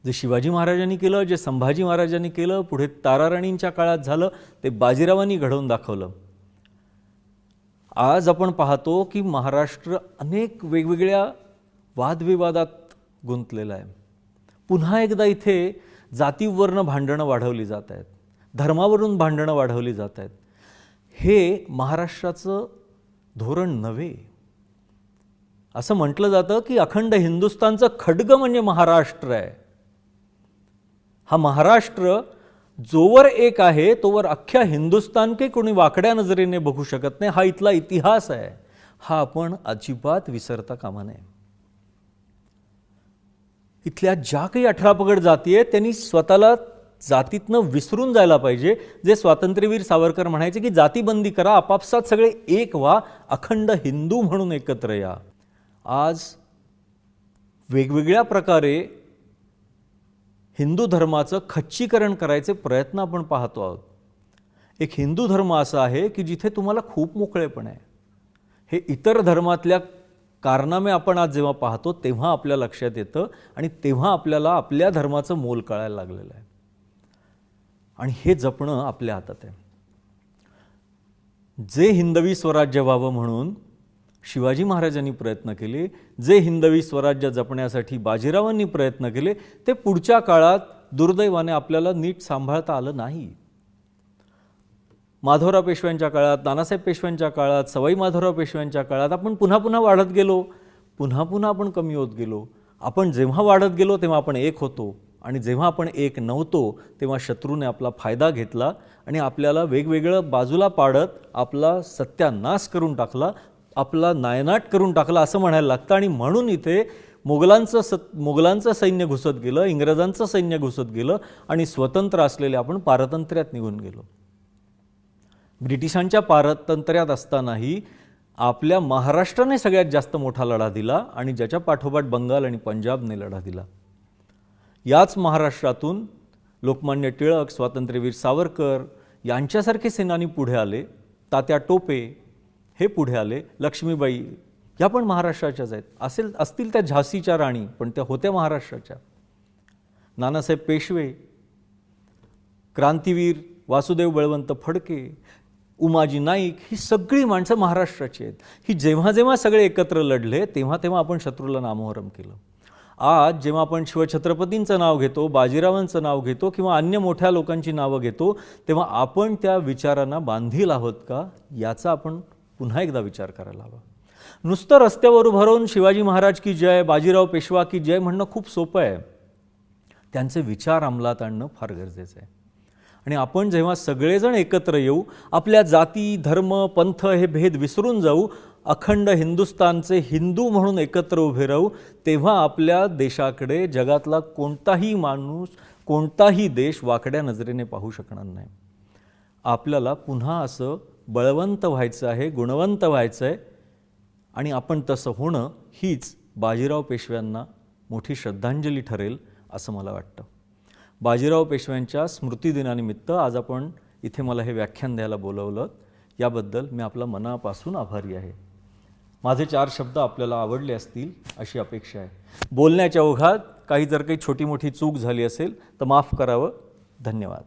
जे शिवाजी महाराजांनी केलं, जे संभाजी महाराजांनी केलं, पुढे ताराराणींच्या काळात झालं, ते बाजीरावांनी घडवून दाखवलं. आज आपण पाहतो की महाराष्ट्र अनेक वेगवेगळ्या वादविवादात गुंतलेला आहे. पुन्हा एकदा इथे जातीवरनं भांडणं वाढवली जात आहेत, धर्मावरून भांडणं वाढवली जात आहेत. हे महाराष्ट्राचं धोरण नव्हे. असं म्हटलं जातं की अखंड हिंदुस्थानचं खड्ग म्हणजे महाराष्ट्र आहे. हा महाराष्ट्र जोवर एक आहे तोवर अख्ख्या हिंदुस्थान के कोणी वाकड्या नजरेने बघू शकत नाही. हा इथला इतिहास आहे. हा आपण अजिबात विसरता कामा नये. इथल्या ज्या काही 18 पगड जाती आहेत त्यांनी स्वतःला जातीतनं विसरून जायला पाहिजे. जे स्वातंत्र्यवीर सावरकर म्हणायचे की जातीबंदी करा, आपापसात सगळे एक व्हा, अखंड हिंदू म्हणून एकत्र या. आज वेगवेगळ्या प्रकारे हिंदू धर्माचं खच्चीकरण करायचे प्रयत्न आपण पाहतो आहोत. एक हिंदू धर्म असा आहे की जिथे तुम्हाला खूप मोकळेपण आहे. हे इतर धर्मातल्या कारनामे आपण आज जेव्हा पाहतो तेव्हा आपल्या लक्षात येतं, आणि तेव्हा आपल्याला आपल्या धर्माचं मोल कळायला लागलेलं आहे. आणि हे जपणं आपल्या हातात आहे. जे हिंदवी स्वराज्य व्हावं म्हणून शिवाजी महाराजांनी प्रयत्न केले, जे हिंदवी स्वराज्य जपण्यासाठी बाजीरावांनी प्रयत्न केले, ते पुढच्या काळात दुर्दैवाने आपल्याला नीट सांभाळता आलं नाही. माधवराव पेशव्यांच्या काळात, नानासाहेब पेशव्यांच्या काळात, सवाई माधवराव पेशव्यांच्या काळात आपण पुन्हा पुन्हा वाढत गेलो, पुन्हा पुन्हा आपण कमी होत गेलो. आपण जेव्हा वाढत गेलो तेव्हा आपण एक होतो, आणि जेव्हा आपण एक नव्हतो तेव्हा शत्रूने आपला फायदा घेतला आणि आपल्याला वेगवेगळं बाजूला पाडत आपला सत्यानाश करून टाकला, आपला नायनाट करून टाकला असं म्हणायला लागतं. आणि म्हणून इथे मोगलांचं सैन्य घुसत गेलं, इंग्रजांचं सैन्य घुसत गेलं, आणि स्वतंत्र असलेले आपण पारतंत्र्यात निघून गेलो. ब्रिटिशांच्या पारतंत्र्यात असतानाही आपल्या महाराष्ट्राने सगळ्यात जास्त मोठा लढा दिला, आणि ज्याच्या पाठोपाठ बंगाल आणि पंजाबने लढा दिला. याच महाराष्ट्रातून लोकमान्य टिळक, स्वातंत्र्यवीर सावरकर यांच्यासारखे सेनानी पुढे आले. तात्या टोपे हे पुढे आले. लक्ष्मीबाई ह्या पण महाराष्ट्राच्याच आहेत. असतील त्या झाशीच्या राणी, पण त्या होत्या महाराष्ट्राच्या. नानासाहेब पेशवे, क्रांतीवीर वासुदेव बळवंत फडके, उमाजी नाईक, ही सगळी माणसं महाराष्ट्राची आहेत. ही जेव्हा जेव्हा सगळे एकत्र लढले तेव्हा तेव्हा आपण शत्रूला नामोहरम केलं. आज जेव्हा आपण शिवछत्रपतींचं नाव घेतो, बाजीरावांचं नाव घेतो, किंवा अन्य मोठ्या लोकांची नावं घेतो, तेव्हा आपण त्या विचारांना बांधील आहोत का याचा आपण पुन्हा एकदा विचार करायला हवा. नुसतं रस्त्यावर उभं राहून शिवाजी महाराज की जय, बाजीराव पेशवा की जय म्हणणं खूप सोपं आहे. त्यांचे विचार अंमलात आणणं फार गरजेचं आहे. आणि आपण जेव्हा सगळेजण एकत्र येऊ, आपल्या जाती धर्म पंथ हे भेद विसरून जाऊ, अखंड हिंदुस्थानचे हिंदू म्हणून एकत्र उभे राहू, तेव्हा आपल्या देशाकडे जगातला कोणताही माणूस कोणताही देश वाकड्या नजरेने पाहू शकणार नाही. आपल्याला पुन्हा असं बळवंत व्हायचं आहे, गुणवंत व्हायचं आहे. आणि आपण तसं होणं हीच बाजीराव पेशव्यांना मोठी श्रद्धांजली ठरेल असं मला वाटतं. बाजीराव पेशव्यांच्या स्मृतिदिनानिमित्त आज आपण इथे मला हे व्याख्यान द्यायला बोलवलं, याबद्दल मी आपला मनापासून आभारी आहे. माझे 4 शब्द आपल्याला आवडले असतील अशी अपेक्षा आहे. बोलण्याच्या ओघात काही जर काही छोटी मोठी चूक झाली असेल तर माफ करावं. धन्यवाद.